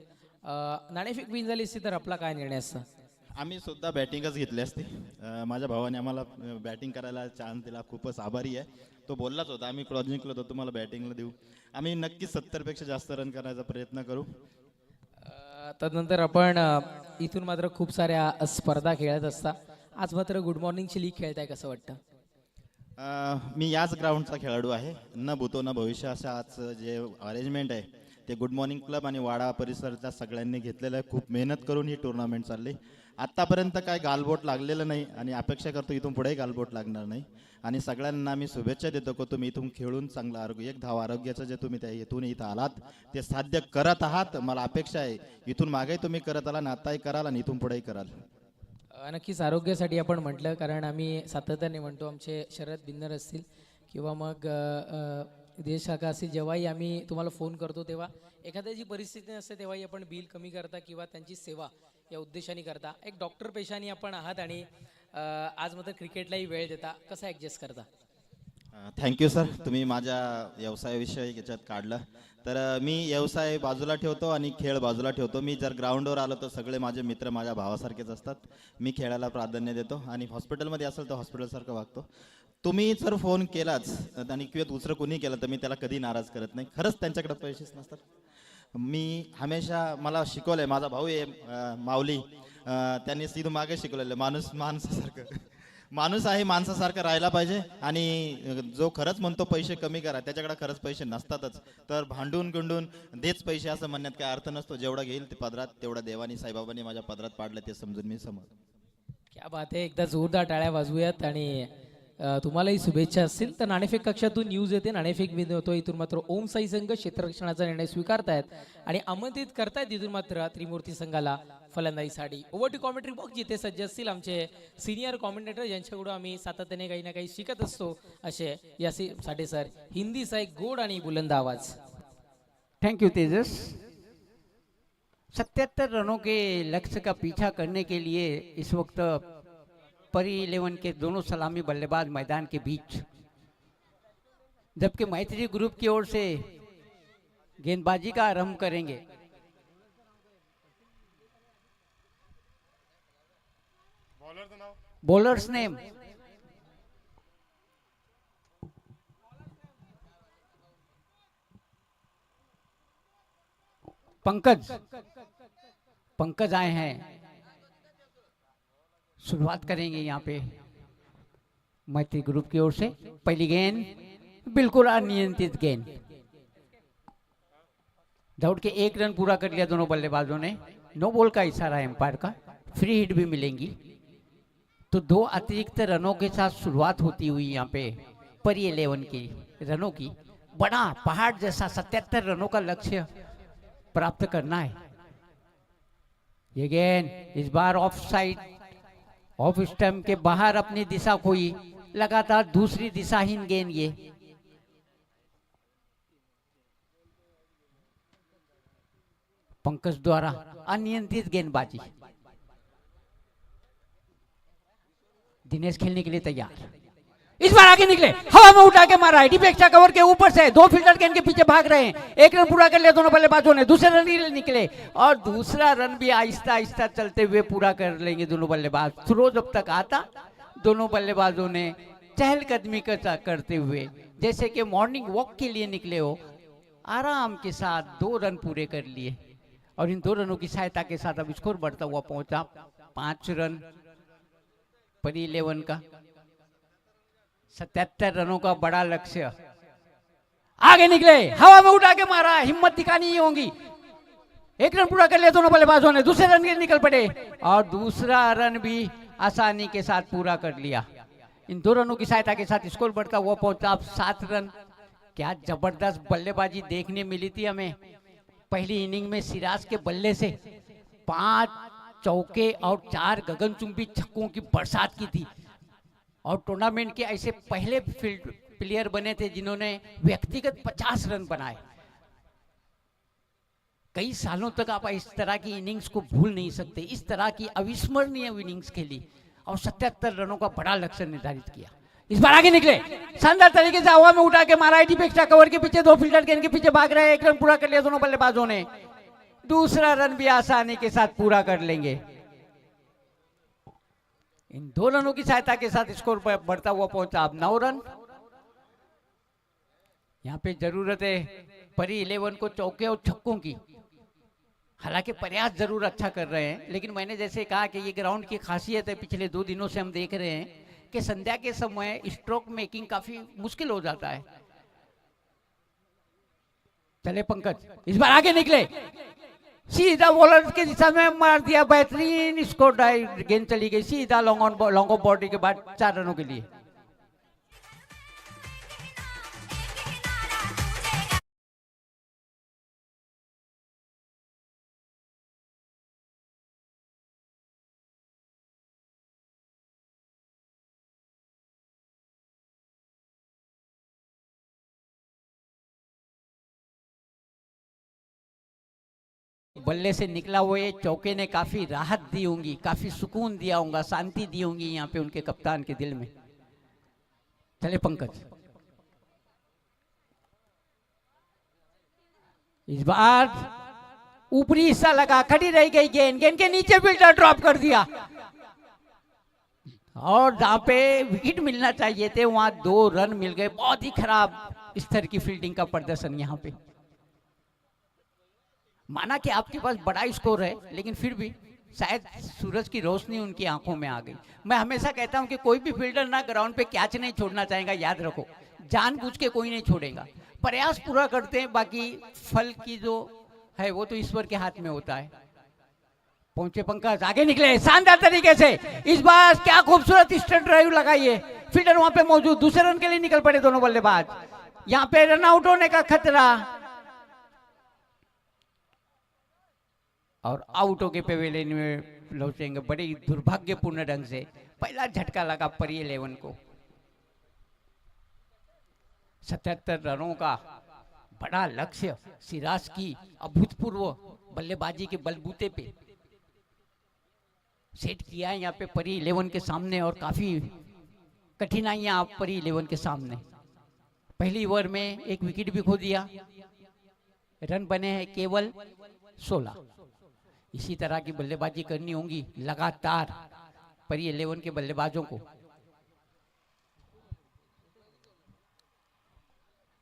नाणेफेक विन झाली असती तर आपला काय निर्णय असता? आम्ही सुद्धा बॅटिंगच घेतली असती. माझ्या भावाने आम्हाला बॅटिंग करायला चान्स दिला. खूपच आभारी आहे. तो बोललाच होता आम्ही क्रॉस जिंकलो होतो तुम्हाला बॅटिंगला देऊ. आम्ही नक्कीच 70 पेक्षा जास्त रन करण्याचा प्रयत्न करू. तदनंतर आपण इथून मात्र खूप साऱ्या स्पर्धा खेळत असता. आज मात्र गुड मॉर्निंगची लीग खेळताय कसं वाटतं? मी याच ग्राउंडचा खेळाडू आहे. न भूतो न भविष्य असं आज जे अरेंजमेंट आहे ते गुड मॉर्निंग क्लब आणि वाडा परिसराच्या सगळ्यांनी घेतलेलं आहे. खूप मेहनत करून ही टुर्नामेंट चालली. आत्तापर्यंत काय गालबोट लागलेलं नाही आणि अपेक्षा करतो इथून पुढे गालबोट लागणार नाही. आणि सगळ्यांना मी शुभेच्छा देतो की तुम्ही इथून खेळून चांगलं आरोग्य 1 धाव आरोग्याचं जे तुम्ही त्या इथून इथं आलात ते साध्य करत आहात. मला अपेक्षा आहे इथून मागेही तुम्ही करत आला, आताही कराल आणि इथून पुढेही कराल. नक्कीच आरोग्यासाठी आपण म्हटलं कारण आम्ही सातत्याने म्हणतो आमचे शरद बिन्नर असतील किंवा मग देश काका असेल जेव्हाही आम्ही तुम्हाला फोन करतो तेव्हा एखाद्याची परिस्थिती नसते तेव्हाही आपण बिल कमी करता किंवा त्यांची सेवा या उद्देशाने करता. एक डॉक्टर पेशाने आपण आहात आणि आज मात्र क्रिकेटलाही वेळ देता. कसं ॲडजस्ट करता? Thank you sir. तुम्ही माझ्या व्यवसायाविषयी याच्यात काढलं तर मी व्यवसाय बाजूला ठेवतो आणि खेळ बाजूला ठेवतो. मी जर ग्राउंडवर आलो तर सगळे माझे मित्र माझ्या भावासारखेच असतात. मी खेळायला प्राधान्य देतो आणि हॉस्पिटलमध्ये असेल तर हॉस्पिटलसारखं वागतो. तुम्ही जर फोन केलाच आणि किंवा दुसरं कोणी केलं तर मी त्याला कधी नाराज करत नाही. खरंच त्यांच्याकडे पैसेच नसतात. मी हमेशा मला शिकवलं आहे माझा भाऊ आहे माऊली त्यांनी सीधू मागे शिकवलेलं माणूस माणसासारखं माणूस आहे माणसासारखं राहायला पाहिजे. आणि जो खरंच म्हणतो पैसे कमी करा, त्याच्याकडे खरंच पैसे नसतातच. तर भांडून गुंडून देच पैसे असं म्हणण्यात काय अर्थ नसतो. जेवढा घेईल ते पदरात तेवढा देवानी साईबाबांनी माझ्या पदरात पाडलं ते समजून मी समज. क्या बात आहे. एकदा जोरदार टाळ्या वाजवूयात. आणि तुम्हालाही शुभेच्छा असतील तर नाणेफेक कक्षातून न्यूज येते. नाणेफेक विधी होतो. इथून मात्र ओम साई संघ क्षेत्ररक्षणाचा निर्णय स्वीकारतायत आणि आमंत्रित करतायत इथून मात्र त्रिमूर्ती संघाला फलंदाजीसाठी. ओव्हर टू कॉमेंट्री बॉक्स जिथे सज्ज असतील आमचे सिनियर कॉमेंटेटर ज्यांच्याकडून आम्ही सातत्याने काही ना काही शिकत असतो असे यासी साठे सर. हिंदीचा एक गोड आणि बुलंद आवाज. Thank you Tejas. 77 रनों के लक्ष्य का पीछा करने के लिए इस वक्त परी 11 के दोनों सलामी बल्लेबाज मैदान के बीच, जबकि मैत्री ग्रुप की ओर से गेंदबाजी का आरंभ करेंगे। बॉलर्स नेम पंकज आए हैं। शुरुआत करेंगे यहाँ पे मैत्री ग्रुप की ओर से। पहली गेंद बिल्कुल अनियंत्रित गेंद, दौड़ के 1 रन पूरा कर लिया दोनों बल्लेबाजों ने। नो बॉल का इशारा एम्पायर का, फ्री हिट भी मिलेंगी। तो 2 अतिरिक्त रनों के साथ शुरुआत होती हुई यहाँ पे परी 11 की रनों की। बड़ा पहाड़ जैसा 77 रनों का लक्ष्य प्राप्त करना है। ये गेंद इस बार ऑफ साइड, ऑफ स्टंप के बाहर अपनी दिशा खोई। लगातार दूसरी दिशाहीन गेंद ये। पंकज द्वारा अनियंत्रित गेंदबाजी। दिनेश खेलने के लिए तैयार। इस बार आगे निकले, हवा में उठा के मारा है। डिफेक्टा कवर के ऊपर से 2 फील्डर गेंद के पीछे भाग रहे हैं। 1 रन पूरा कर लिया दोनों बल्लेबाजों ने। दूसरे रन के लिए निकले और दूसरा रन भी आहिस्ता आहिस्ता चलते हुए पूरा कर लेंगे दोनों बल्लेबाज। थ्रो जब तक आता दोनों बल्लेबाजों ने चहलकदमी करते हुए जैसे कि मॉर्निंग वॉक के लिए निकले हो, आराम के साथ 2 रन पूरे कर लिए। और इन 2 रनों की सहायता के साथ अब स्कोर बढ़ता हुआ पहुंचा 5 रन परी 11 का। 77 रनों का बड़ा लक्ष्य। आगे निकले, हवा में उठा के मारा, हिम्मत दिखानी ही होगी। 1 रन पूरा कर लिया दोनों बल्लेबाजों ने। दूसरे रन के लिए निकल पड़े और दूसरा रन भी आसानी के साथ पूरा कर लिया। इन 2 रनों की सहायता के साथ स्कोर बढ़ता हुआ पहुंचा अब 7 रन। क्या जबरदस्त बल्लेबाजी देखने मिली थी हमें पहली इनिंग में। सिराज के बल्ले से 5 चौके और 4 गगनचुंबी छक्कों की बरसात की थी। और टूर्नामेंट के ऐसे पहले फील्ड प्लेयर बने थे जिन्होंने व्यक्तिगत 50 रन बनाए। कई सालों तक आप इस तरह की इनिंग्स को भूल नहीं सकते। इस तरह की अविस्मरणीय इनिंग्स खेली और 77 रनों का बड़ा लक्ष्य निर्धारित किया। इस बार आगे निकले, शानदार तरीके से हवा में उठा के मारा। डिफेक्टा कवर के पीछे 2 फील्डर गेंद के पीछे भाग रहे हैं। 1 रन पूरा कर लिया दोनों बल्लेबाजों ने। दूसरा रन भी आसानी के साथ पूरा कर लेंगे। इन 2 रनों की सहायता के साथ स्कोर बढ़ता हुआ पहुंचा अब 9 रन। यहां पे जरूरत है परी 11 को चौके और छक्कों की। हालांकि प्रयास जरूर अच्छा कर रहे हैं, लेकिन मैंने जैसे कहा कि ये ग्राउंड की खासियत है। पिछले 2 दिनों से हम देख रहे हैं कि संध्या के समय स्ट्रोक मेकिंग काफी मुश्किल हो जाता है। चले पंकज, इस बार आगे निकले, सीधा बॉलर की दिशा में मार दिया। बेहतरीन स्कोर ड्राइव, गेंद चली गई सीधा लॉन्ग ऑफ बॉडी के बाद 4 रनों के लिए। बल्ले से निकला हुए चौके ने काफी राहत दी होंगी, काफी सुकून दिया होगा, शांति दी होंगी यहाँ पे उनके कप्तान के दिल में। चले पंकज, इस बार ऊपरी हिस्सा लगा, खड़ी रह गई गेंद, गेंद के नीचे फील्डर ड्रॉप कर दिया और जहां पे विकेट मिलना चाहिए थे वहां 2 रन मिल गए। बहुत ही खराब स्तर की फील्डिंग का प्रदर्शन यहाँ पे। माना कि आपके पास बड़ा स्कोर है, लेकिन फिर भी शायद सूरज की रोशनी उनकी आंखों में आ गई। मैं हमेशा कहता हूं कि कोई भी फील्डर ना ग्राउंड पे कैच नहीं छोड़ना चाहेगा, याद रखो, जानबूझ के कोई नहीं छोड़ेगा, प्रयास पूरा करते हैं, बाकी फल की जो है वो तो ईश्वर के हाथ में होता है। पहुंचे पंकज, आगे निकले शानदार तरीके से, इस बार क्या खूबसूरत स्टंट ड्राइव लगाई है, फील्डर वहां पे मौजूद, दूसरे रन के लिए निकल पड़े दोनों बल्लेबाज, यहां पे रन आउट होने का खतरा, और आउट होके पेवेलियन में लौटेंगे बड़े दुर्भाग्यपूर्ण ढंग से। पहला झटका लगा परी 11 को। 77 रनों का बड़ा लक्ष्य सिराज की अभूतपूर्व बल्लेबाजी के बलबूते पे सेट किया है यहाँ पे परी 11 के सामने, और काफी कठिनाइयां आप परी 11 के सामने। पहली ओवर में एक विकेट भी खो दिया, रन बने हैं केवल 16। इसी तरह की बल्लेबाजी करनी होगी लगातार परी 11 के बल्लेबाजों को।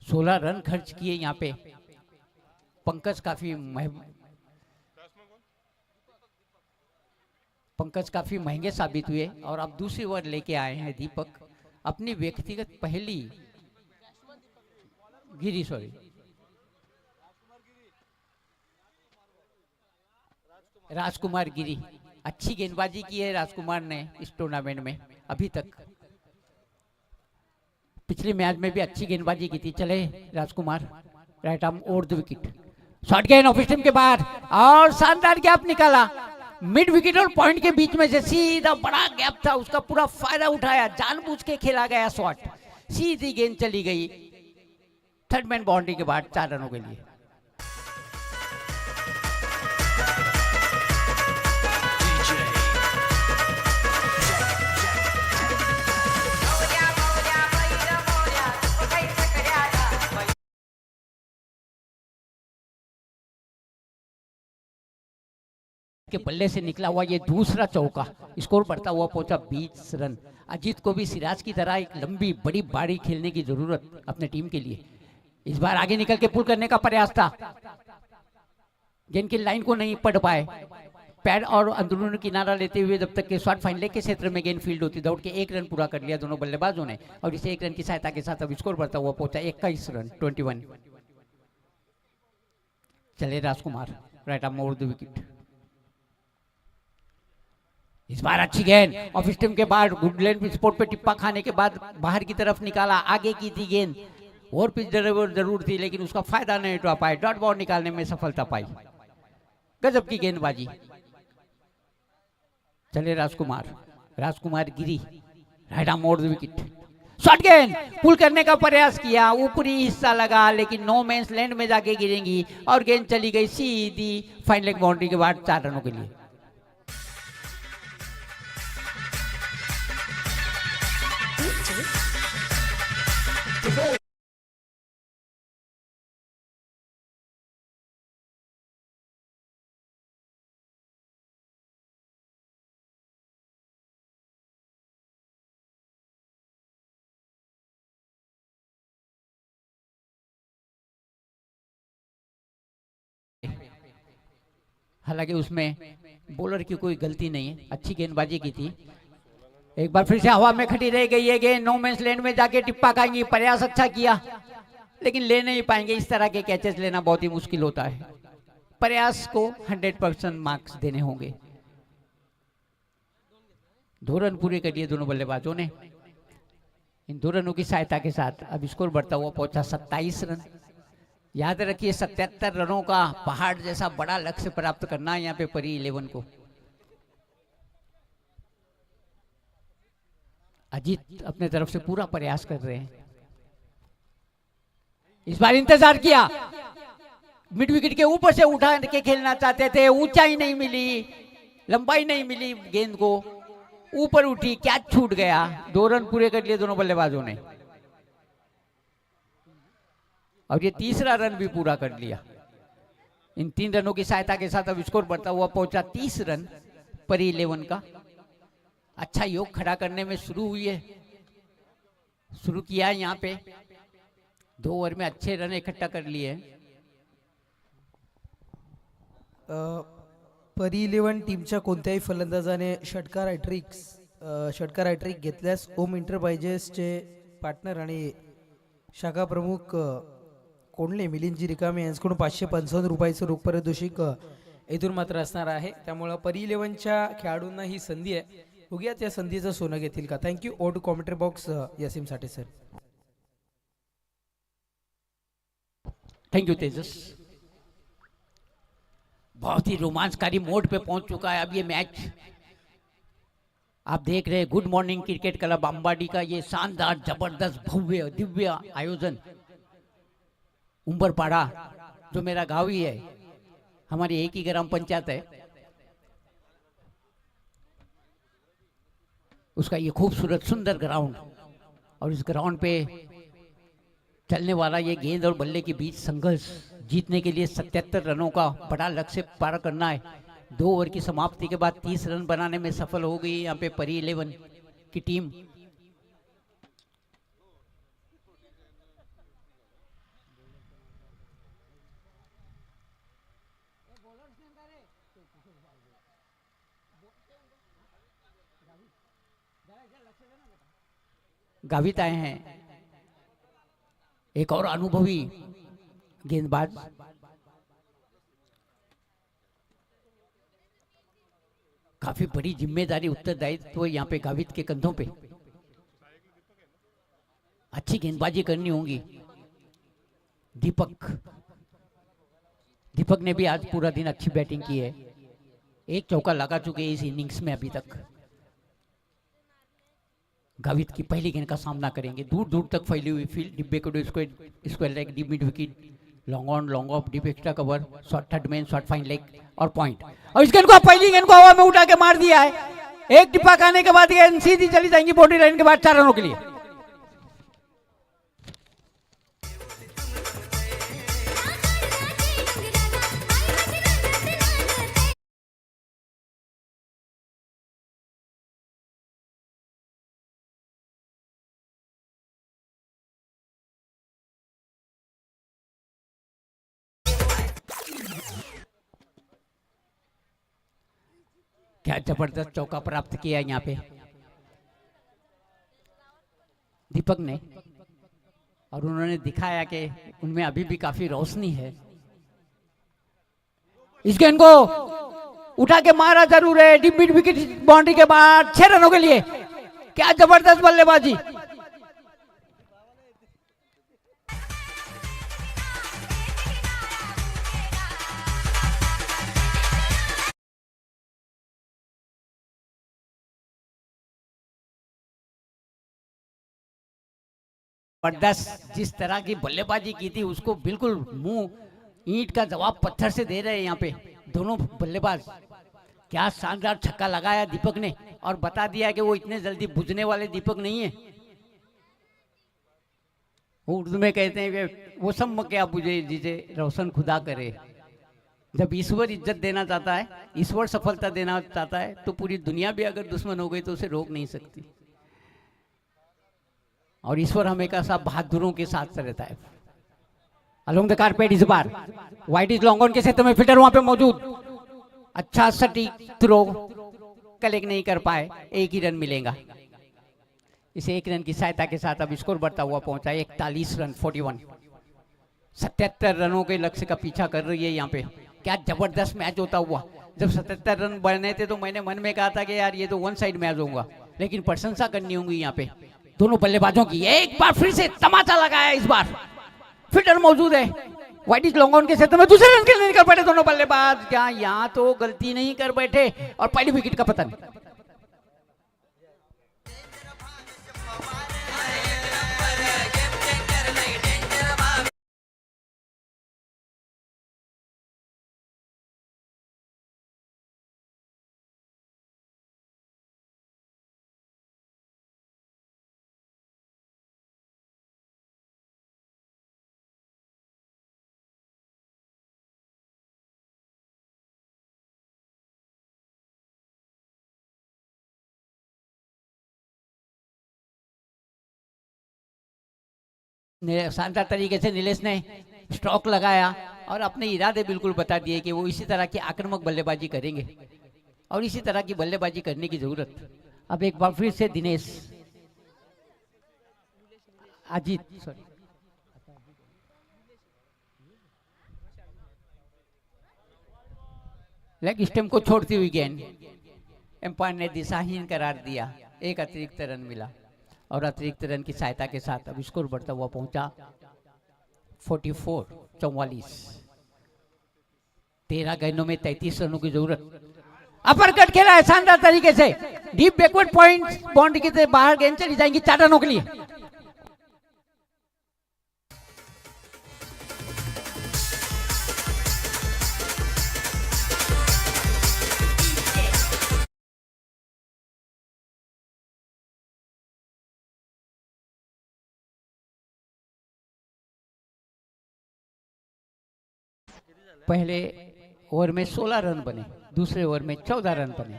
16 रन खर्च किए यहाँ पे पंकज, काफी महंगे साबित हुए, और अब दूसरी ओवर लेके आए हैं दीपक अपनी व्यक्तिगत पहली राजकुमार गिरी। अच्छी गेंदबाजी की है राजकुमार ने इस टूर्नामेंट में अभी तक, पिछले मैच में भी अच्छी गेंदबाजी की थी। चले Rajkumar, right arm over the wicket, shot गेंद ऑफ स्टंप के बाद, और शानदार गैप निकाला मिड विकेट और पॉइंट के बीच में से, सीधा बड़ा गैप था, उसका पूरा फायदा उठाया, जानबूझ के खेला गया शॉट, सीधी गेंद चली गई थर्ड मैन बाउंड्री के बाद 4 रनों के लिए। के बल्ले से निकला हुआ ये दूसरा चौका, स्कोर बढ़ता हुआ पहुंचा 20 रन। अजीत को भी सिराज की तरह एक लंबी बड़ी बारी खेलने की जरूरत अपने टीम के लिए। इस बार आगे निकल के पुल करने का प्रयास था, गेंद की लाइन को नहीं पढ़ पाए, पैड और अंदरूनी किनारा लेते हुए जब तक के शॉट फाइन लेग के क्षेत्र में गेंद फील्ड होती, दौड़ के 1 रन पूरा कर लिया दोनों बल्लेबाजों ने, और इसे 1 रन की सहायता के साथ अब स्कोर बढ़ता हुआ पहुंचा 21 रन 21। चले Rajkumar, right arm over the wicket, इस बार अच्छी गेंद ऑफ स्टंप के बाद गुडलैंड स्पोर्ट पे टिप्पा खाने के बाद बाहर की तरफ निकाला, आगे की थी गेंद, और पिच जरूर थी लेकिन उसका फायदा नहीं उठा पाए, डॉट बॉल निकालने में सफलता पाई। गजब की गेंदबाजी। चले Rajkumar Giri, right arm over the wicket, shot गेंद पुल करने का प्रयास किया, ऊपरी हिस्सा लगा लेकिन नो मैंस लैंड में जाके गिरेंगी, और गेंद चली गई सीधी फाइन लेग बाउंड्री के बाद 4 रनों के लिए। हालांकि उसमें बॉलर की कोई गलती नहीं है, अच्छी गेंदबाजी की थी। एक बार फिर से हवा में खड़ी रह गई है गेंद, नो मैंस लैंड में जाके टिप्पा खाएंगी, प्रयास अच्छा किया लेकिन ले नहीं पाएंगे। इस तरह के कैचेस लेना बहुत ही मुश्किल होता है, प्रयास को 100% मार्क्स देने होंगे। 2 रन पूरे कर लिए दोनों बल्लेबाजों ने, इन 2 रनों की सहायता के साथ अब स्कोर बढ़ता हुआ पहुंचा 27 रन। याद रखिए 77 रनों का पहाड़ जैसा बड़ा लक्ष्य प्राप्त करना है यहाँ पे परी 11 को। अजीत अपने तरफ से पूरा प्रयास कर रहे हैं, इस बार इंतजार किया, मिड विकेट के ऊपर से उठा के खेलना चाहते थे, ऊंचाई नहीं मिली, लंबाई नहीं मिली, गेंद को ऊपर उठी, कैच छूट गया। 2 रन पूरे कर लिए दोनों बल्लेबाजों ने, और ये तीसरा रन भी पूरा कर लिया। इन 3 रनों की सहायता के साथ अब स्कोर बढ़ता हुआ पहुंचा 30 रन परी 11 का। अच्छा योग खड़ा करने में शुरू किया है यहाँ पे, 2 ओवर में अच्छे रन इकट्ठा कर लिए। परी इलेव्हन टीमच्या कोणत्याही फलंदाजाने षटकार हॅट्रिक घेतल्यास ओम एंटरप्राइजेसचे पार्टनर आणि शाखा प्रमुख कोंडले मिलिंदजी रिकामे यांच्याकडून 555 रुपयाचं रोख पारितोषिक इथून मात्र असणार आहे. त्यामुळं परी इलेव्हनच्या खेळाडूंना ही संधी आहे. बघूया त्या संधीचं सोनं घेतील का. थँक्यू. ओड commentary box Yasim Sathe sir. Thank you Tejas. बहुत ही रोमांचकारी मोड पे पहुंच चुका है अब ये मैच. आप देख रहे हैं गुड मॉर्निंग क्रिकेट क्लब अंबाडी का ये शानदार जबरदस्त भव्य दिव्य आयोजन. उम्बरपाड़ा जो मेरा गांव ही है, हमारी एक ही ग्राम पंचायत है, उसका ये खूबसूरत सुंदर ग्राउंड और इस ग्राउंड पे चलने वाला ये गेंद और बल्ले के बीच संघर्ष. जीतने के लिए 77 रनों का बड़ा लक्ष्य पार करना है. 2 ओवर की समाप्ति के बाद 30 रन बनाने में सफल हो गई यहाँ पे परी इलेवन की टीम. गावित आए हैं एक और अनुभवी गेंदबाज. काफी बड़ी जिम्मेदारी उत्तरदायित्व यहाँ पे गावित के कंधों पे. अच्छी गेंदबाजी करनी होगी. दीपक ने भी आज पूरा दिन अच्छी बैटिंग की है. एक चौका लगा चुके हैं इस इनिंग्स में अभी तक. गावित की पहली गेंद का सामना करेंगे. दूर दूर तक फैली हुई फील्ड. डिब्बे को square leg, deep mid wicket, long on, long off, deep extra cover, short third man, short fine leg और पॉइंट. और इस गेंद को पहली गेंद को हवा में उठा के मार दिया है. एक टिप्पा खाने के बाद गेंद सीधी चली जाएंगी बाउंड्री लाइन के बाद 4 रनों के लिए. क्या जबरदस्त चौका प्राप्त किया यहाँ पे दीपक ने. और उन्होंने दिखाया कि उनमें अभी भी काफी रोशनी है. इस गेंद को उठा के मारा जरूर है. डीप मिड विकेट बाउंड्री के बाद 6 रनों के लिए. क्या जबरदस्त बल्लेबाजी. जबरदस्त जिस तरह की बल्लेबाजी की थी उसको बिल्कुल मुंह ईंट का जवाब पत्थर से दे रहे हैं यहाँ पे दोनों बल्लेबाज. क्या शानदार छक्का लगाया दीपक ने और बता दिया कि वो इतने जल्दी बुझने वाले दीपक नहीं है. वो उर्दू में कहते हैं कि वो सब क्या बुझे जिसे रोशन खुदा करे. जब ईश्वर इज्जत देना चाहता है, ईश्वर सफलता देना चाहता है, तो पूरी दुनिया भी अगर दुश्मन हो गई तो उसे रोक नहीं सकती. और ईश्वर हमेशा बहादुरों के साथ रहता है. अलोंग द कारपेट इस बार वाइट इज लॉन्ग ऑन के क्षेत्र में फील्डर वहां पे मौजूद. अच्छा सटीक थ्रो कलेक्ट नहीं कर पाए. 1 ही रन मिलेगा. इस 1 रन की सहायता के साथ अब स्कोर बढ़ता हुआ पहुंचा 41 रन 41. 77 रनों के लक्ष्य का पीछा कर रही है यहाँ पे. क्या जबरदस्त मैच होता हुआ. जब 77 रन बने थे तो मैंने मन में कहा था कि यार ये तो 1 साइड मैच होगा, लेकिन प्रशंसा करनी होगी यहाँ पे दोनों बल्लेबाजों की. एक बार फिर से तमाचा लगाया. इस बार फील्डर मौजूद है. वाइट इज लॉन्ग ऑन के क्षेत्र में दूसरे रन के लिए निकल पड़े दोनों बल्लेबाज. क्या यहाँ तो गलती नहीं कर बैठे और पहली विकेट का पतन. शानदार तरीके से नीलेश ने स्ट्रोक लगाया. और अपने इरादे बिल्कुल बता दिए कि वो इसी तरह की आक्रामक बल्लेबाजी करेंगे और इसी तरह की बल्लेबाजी करने की जरूरत। अब एक बार फिर से Dinesh Ajit sorry leg stump को छोड़ती हुई गेंद एम्पायर ने दिशाहीन करार दिया। एक अतिरिक्त रन मिला और अतिरिक्त रन की सहायता के साथ अब स्कोर बढ़ता हुआ पहुंचा 44 13 गेंदों में 33 रनों की जरूरत। अपर कट खेला है शानदार तरीके से, डीप बैकवर्ड पॉइंट बाउंड्री के बाहर गेंद चली जाएंगी 4 रनों के लिए। पहले ओवर में 16 रन बने, दूसरे ओवर में 14 रन बने।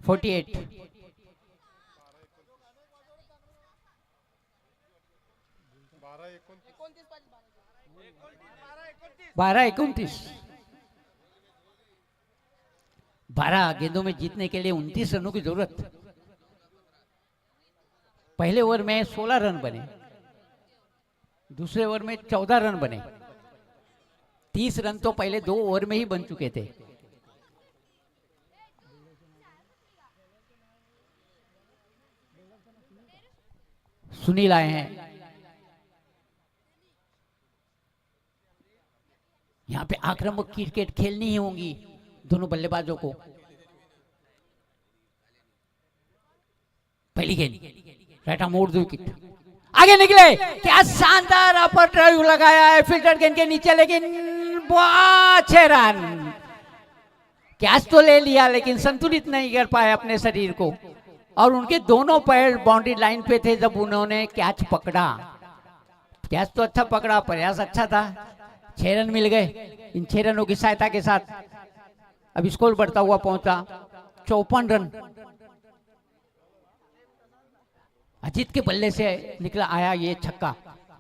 48 12-29 12 गेंदों में जीतने के लिए 29 रनों की जरूरत। पहले ओवर में 16 रन बने, दूसरे ओवर में 14 रन बने। 30 रन तो पहले 2 ओवर में ही बन चुके थे। सुनील आए हैं, यहां पे आक्रामक क्रिकेट खेलनी ही होंगी दोनों बल्लेबाजों को। पहली गेंद राइट आर्म मोड़ दो, विकेट आगे निकले, क्या शानदार अपर ड्राइव लगाया है फिल्टर गेंद के नीचे, लेकिन 6 रन। कैच तो ले लिया लेकिन संतुलित नहीं कर पाए अपने शरीर को और उनके दोनों पैर बाउंड्री लाइन पे थे जब उन्होंने कैच पकड़ा। कैच तो अच्छा पकड़ा, प्रयास अच्छा था, 6 रन मिल गए। इन 6 रनों की सहायता के साथ अब स्कोर बढ़ता हुआ पहुंचा 54 रन। अजीत के बल्ले से निकला आया ये छक्का,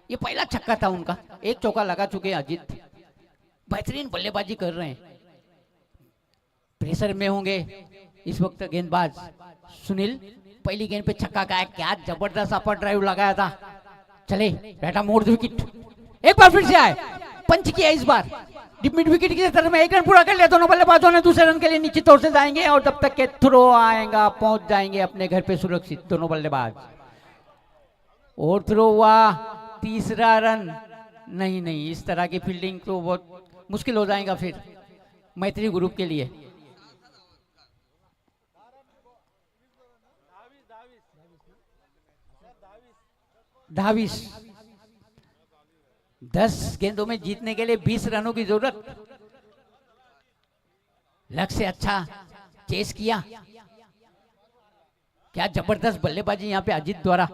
ये पहला छक्का था उनका। एक चौका लगा चुके हैं अजीत, बेहतरीन बल्लेबाजी कर रहे हैं, प्रेशर में होंगे इस वक्त गेंदबाज सुनील। पहली गेंद पे छक्का का, क्या जबरदस्त अपर ड्राइव लगाया था। चले बैटा मोड़ दो, विकेट एक बार फिर से आए, पंच किया इस बार डिप मिड विकेट की तरफ में। 1 रन पूरा कर लिया दोनों बल्लेबाजों ने, दूसरे रन के लिए निश्चित तौर से जाएंगे और तब तक के थ्रो आएगा, पहुंच जाएंगे अपने घर पे सुरक्षित दोनों बल्लेबाज। और थ्रो हुआ, तीसरा रन नहीं, इस तरह की फील्डिंग तो बहुत मुश्किल हो जाएगा फिर मैत्री ग्रुप के लिए। धाविस 10 गेंदों में जीतने के लिए 20 रनों की जरूरत। लक्ष्य अच्छा चेस किया, क्या जबरदस्त बल्लेबाजी यहाँ पे अजीत द्वारा।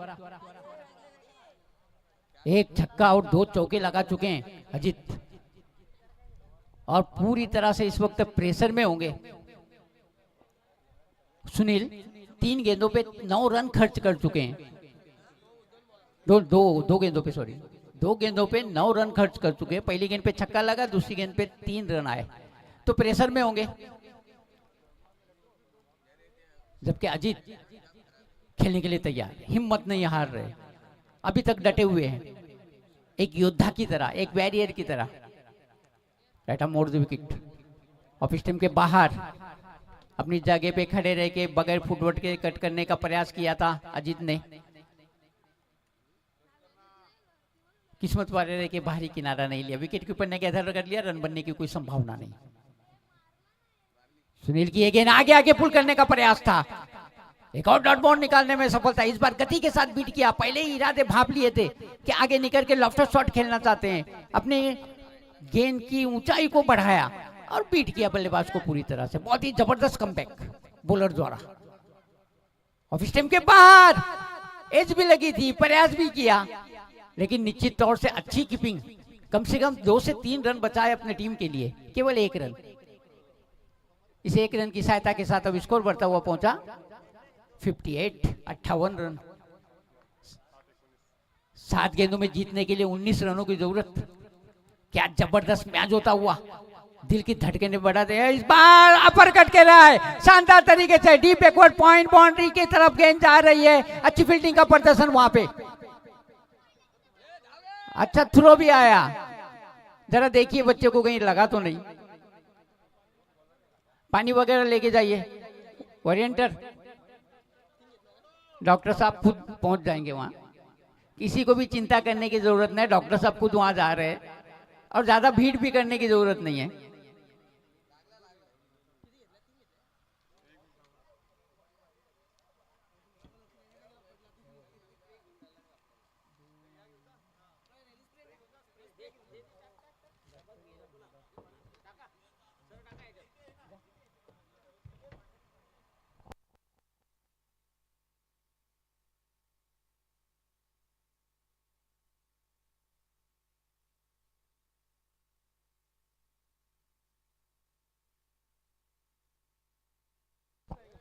एक छक्का और 2 चौके लगा चुके हैं अजीत और पूरी तरह से इस वक्त प्रेशर में होंगे सुनील। 3 गेंदों पे 9 रन खर्च कर चुके हैं। दो गेंदों पे 2 गेंदों पे 9 रन खर्च कर चुके हैं। पहली गेंद पे छक्का लगा, दूसरी गेंद पे 3 रन आए, तो प्रेशर में होंगे। जबकि अजीत खेलने के लिए तैयार, हिम्मत नहीं हार रहे, अभी तक डटे हुए हैं, एक योद्धा की तरह, एक वॉरियर की तरह। राइट आर्म मोड़ द विकेट, ऑफ स्टंप के बाहर अपनी जगह पे खड़े रह के बगैर फुटवर्क के कट करने का प्रयास किया था अजीत ने। किस्मत वाले रह के बाहरी किनारा नहीं लिया, विकेट कीपर ने गैदर कर लिया, रन बनने की कोई संभावना नहीं। सुनील की गेंद आगे पुल करने का प्रयास था, एक और डॉट बॉल निकालने में सफलता। इस बार गति के साथ बीट किया, पहले ही इरादे भाप लिए थे कि आगे निकल के लॉफ्टर शॉट खेलना चाहते हैं, अपने गेंद की ऊंचाई को बढ़ाया और बीट किया बल्लेबाज को पूरी तरह से। बहुत ही जबरदस्त कमबैक बॉलर द्वारा। ऑफ स्टंप के बाहर एज भी लगी थी, प्रयास भी किया, लेकिन निश्चित तौर से अच्छी कीपिंग, कम से कम 2 से 3 रन बचाए अपने टीम के लिए, केवल 1 रन। इस 1 रन की सहायता के साथ अब स्कोर बढ़ता हुआ पहुंचा 58 रन। 7 गेंदों में जीतने के लिए 19 रनों की जरूरत। क्या जबरदस्त मैच होता हुआ, दिल की धड़कनें बढ़ा दे। इस बार अपर कट के रहा है शानदार तरीके से, डीप बैकवर्ड पॉइंट बाउंड्री की तरफ गेंद जा रही है। अच्छी फील्डिंग का प्रदर्शन वहां पे, अच्छा थ्रो भी आया। जरा देखिए बच्चे को कहीं लगा तो नहीं। पानी वगैरह लेके जाइए, ओरिएंटर डॉक्टर साहब खुद पहुंच जाएंगे वहां, किसी को भी चिंता करने की जरूरत नहीं, डॉक्टर साहब खुद वहां जा रहे हैं और ज्यादा भीड़ भी करने की जरूरत नहीं है।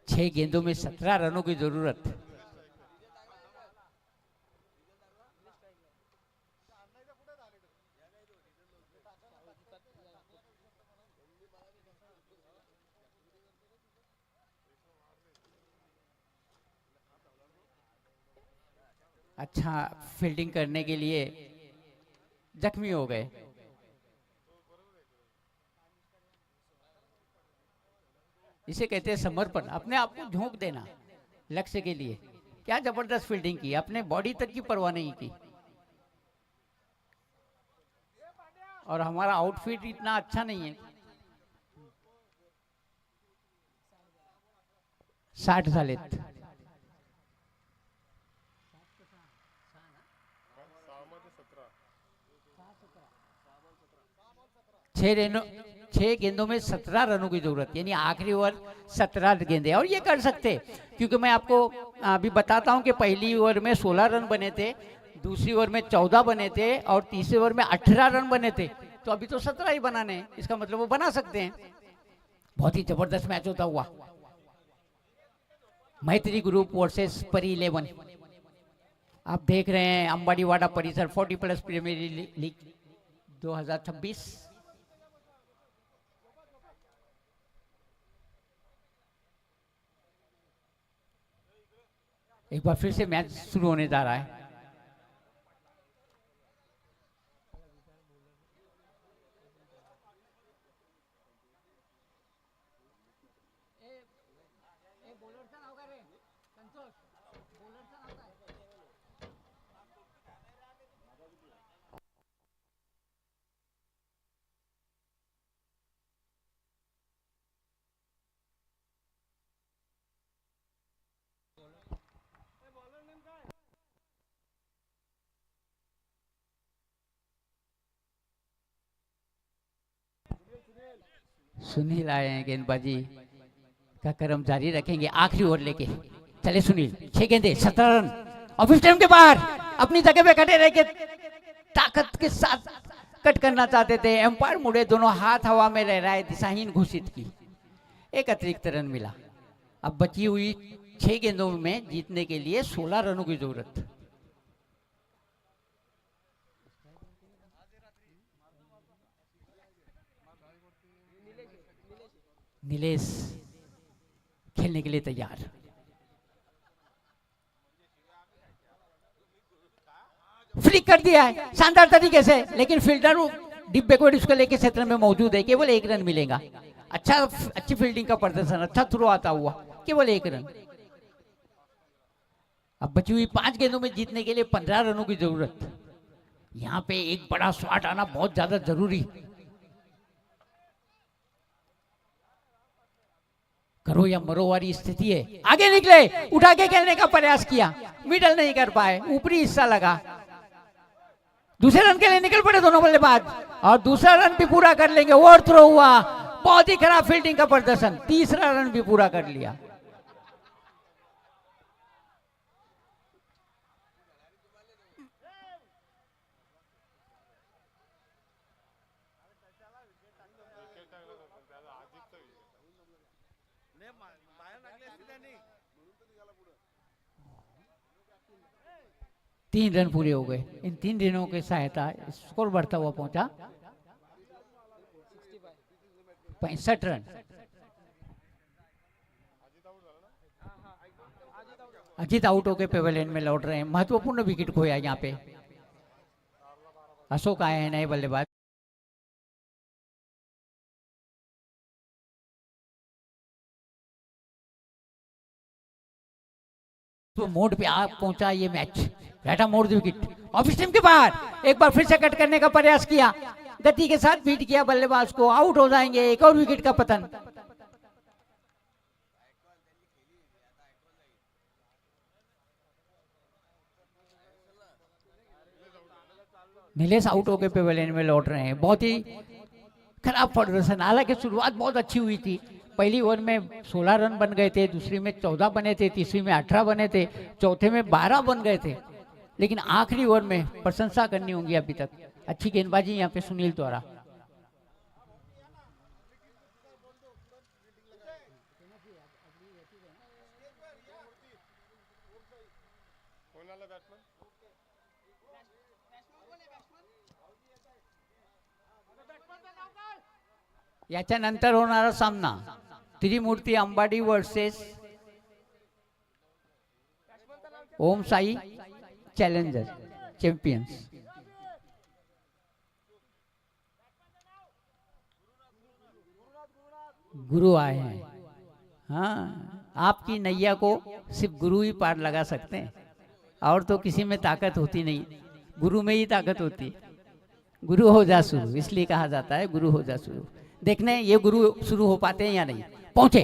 छह गेंदों में 17 रनों की जरूरत। अच्छा फील्डिंग करने के लिए जख्मी हो गए। इसे कहते हैं समर्पण, अपने आप को झोंक देना लक्ष्य के लिए। क्या जबरदस्त फील्डिंग की, अपने बॉडी तक की परवाह नहीं की। और हमारा आउटफिट इतना अच्छा नहीं है। 60 झालेत। छह गेंदों में 17 रनों की जरूरत, यानी आखिरी ओवर 17 गेंदे। और ये कर सकते, क्योंकि मैं आपको अभी बताता हूं कि पहली ओवर में 16 रन बने थे, दूसरी ओवर में 14 बने थे और तीसरी ओवर में 18 रन बने थे। तो अभी तो 17 ही बनाने हैं, इसका मतलब वो बना सकते हैं। बहुत ही जबरदस्त मैच होता हुआ। मैत्री ग्रुप वर्सेस परी 11 आप देख रहे हैं। अंबाड़ीवाड़ा परिसर 40+ प्रीमियर लीग 2026। एक बार फिर से मैच शुरू होने जा रहा है। सुनील आए हैं, गेंदबाजी का क्रम जारी रखेंगे आखिरी ओवर लेके। चले सुनील, 6 गेंदे 17 रन। और 5 टाइम के बाहर अपनी जगह पे खड़े रह के ताकत के साथ कट करना चाहते थे। एम्पायर मुड़े, दोनों हाथ हवा में रह रहा है, दिशाहीन घोषित की। एक अतिरिक्त रन मिला। अब बची हुई 6 गेंदों में जीतने के लिए 16 रनों की जरूरत। नीलेश खेलने के लिए तैयार। फ्लिक कर दिया है शानदार तरीके से, लेकिन फील्डर डीप बैकवर्ड उसको लेके क्षेत्र में मौजूद है। केवल 1 रन मिलेगा। अच्छी फील्डिंग का प्रदर्शन, अच्छा थ्रो आता हुआ, केवल 1 रन। अब बची हुई 5 गेंदों में जीतने के लिए 15 रनों की जरूरत। यहां पे एक बड़ा शॉट आना बहुत ज्यादा जरूरी। करो या मरो वाली स्थिति है। आगे निकले, उठा के खेलने का प्रयास किया, मिडल नहीं कर पाए, ऊपरी हिस्सा लगा। दूसरे रन के लिए निकल पड़े दोनों बल्लेबाज और दूसरा रन भी पूरा कर लेंगे। ओवर थ्रो हुआ, बहुत ही खराब फील्डिंग का प्रदर्शन। तीसरा रन भी पूरा कर लिया। तीन रन पूरे हो गए। इन 3 रनों की सहायता स्कोर बढ़ता हुआ पहुंचा 65 रन। अजीत आउट होकर पेवेलियन में लौट रहे हैं। महत्वपूर्ण विकेट खोया यहाँ पे। अशोक आए हैं नए बल्लेबाज। तो मोड पे आ पहुंचा ये मैच। राइटा मोड़ द विकेट ऑफ स्टंप के बाहर, एक बार फिर से कट करने का प्रयास किया, गति के साथ बीट किया बल्लेबाज को, आउट हो जाएंगे। एक और विकेट का पतन। नीलेश आउट होकर पेवेलियन में लौट रहे हैं। बहुत ही खराब प्रदर्शन, हालांकि शुरुआत बहुत अच्छी हुई थी। पहली ओवर में 16 रन बन गए थे, दूसरी में 14 बने थे, तीसरी में 18 बने थे, चौथे में 12 बन गए थे। लेकिन आखिरी ओवर में प्रशंसा करनी होगी अभी तक। अच्छी गेंदबाजी यहाँ पे सुनील द्वारा। याच्यानंतर होणारा सामना त्रिमूर्ती अंबाडी वर्सेस ओम साई चैलेंजर चैंपियंस। गुरु आए हैं। हाँ, आपकी नैया को सिर्फ गुरु ही पार लगा सकते हैं, और तो किसी में ताकत होती नहीं, गुरु में ही ताकत होती है। गुरु हो जा शुरू, इसलिए कहा जाता है गुरु हो जा शुरू। देखने ये गुरु शुरू हो पाते हैं या नहीं। पहुंचे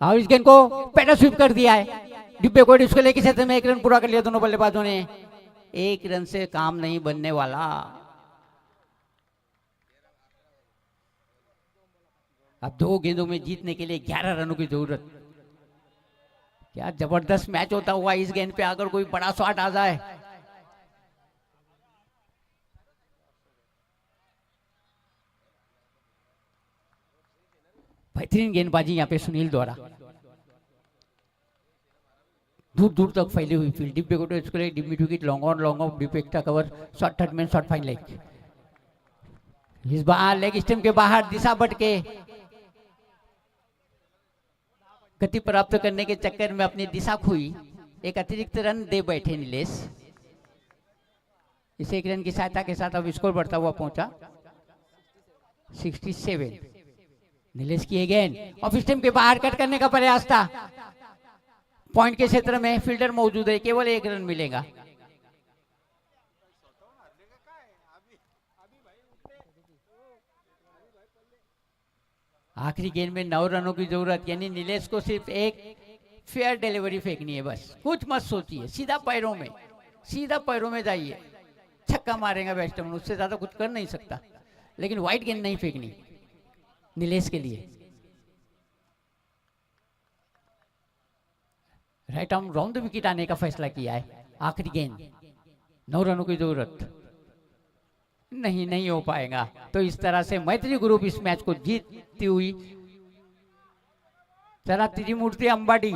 और इस गेंद को पैडल स्वीप कर दिया है। डिब्बे को इसको लेके क्षेत्र में 1 रन पूरा कर लिया दोनों बल्लेबाजों ने। 1 रन से काम नहीं बनने वाला। अब 2 गेंदों में जीतने के लिए 11 रनों की जरूरत। क्या जबरदस्त मैच होता हुआ इस गेंद पे अगर कोई बड़ा शॉट आ जाए। बेहतरीन गेंदबाजी यहाँ पे सुनील द्वारा। दूर दूर तक फैली हुई फील्ड। डिब्बे को इसको ले, डिब्बी विकेट, लॉन्ग ऑन डिब्बे extra cover, short third man, short fine leg. इस बार लेग स्टंप के बाहर दिशा भटके, गति प्राप्त करने के चक्कर में अपनी दिशा खोई। एक अतिरिक्त रन दे बैठे नीलेश। इस 1 रन की सहायता के साथ अब स्कोर बढ़ता हुआ पहुंचा 67। नीलेश की गेंद ऑफ स्टंप के बाहर कट करने का प्रयास था। पॉइंट के क्षेत्र में फील्डर मौजूद है, केवल 1 रन मिलेगा। आखिरी गेंद में 9 रनों की जरूरत, यानी नीलेश को सिर्फ एक फेयर डिलीवरी फेंकनी है बस। कुछ मत सोचिए, सीधा पैरों में जाइए। छक्का मारेगा बैट्समैन, उससे ज्यादा कुछ कर नहीं सकता। लेकिन वाइड गेंद नहीं फेंकनी नीलेश के लिए। Right arm round the wicket आने का फैसला किया है। आखिरी गेंद, 9 रनों की जरूरत। नहीं हो पाएगा। तो इस तरह से मैत्री ग्रुप इस मैच को जीतती हुई चला त्रिमूर्ति अंबाडी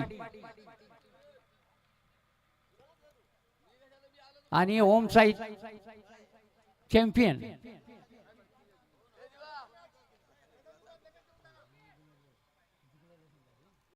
आणि ओम साई चॅम्पियन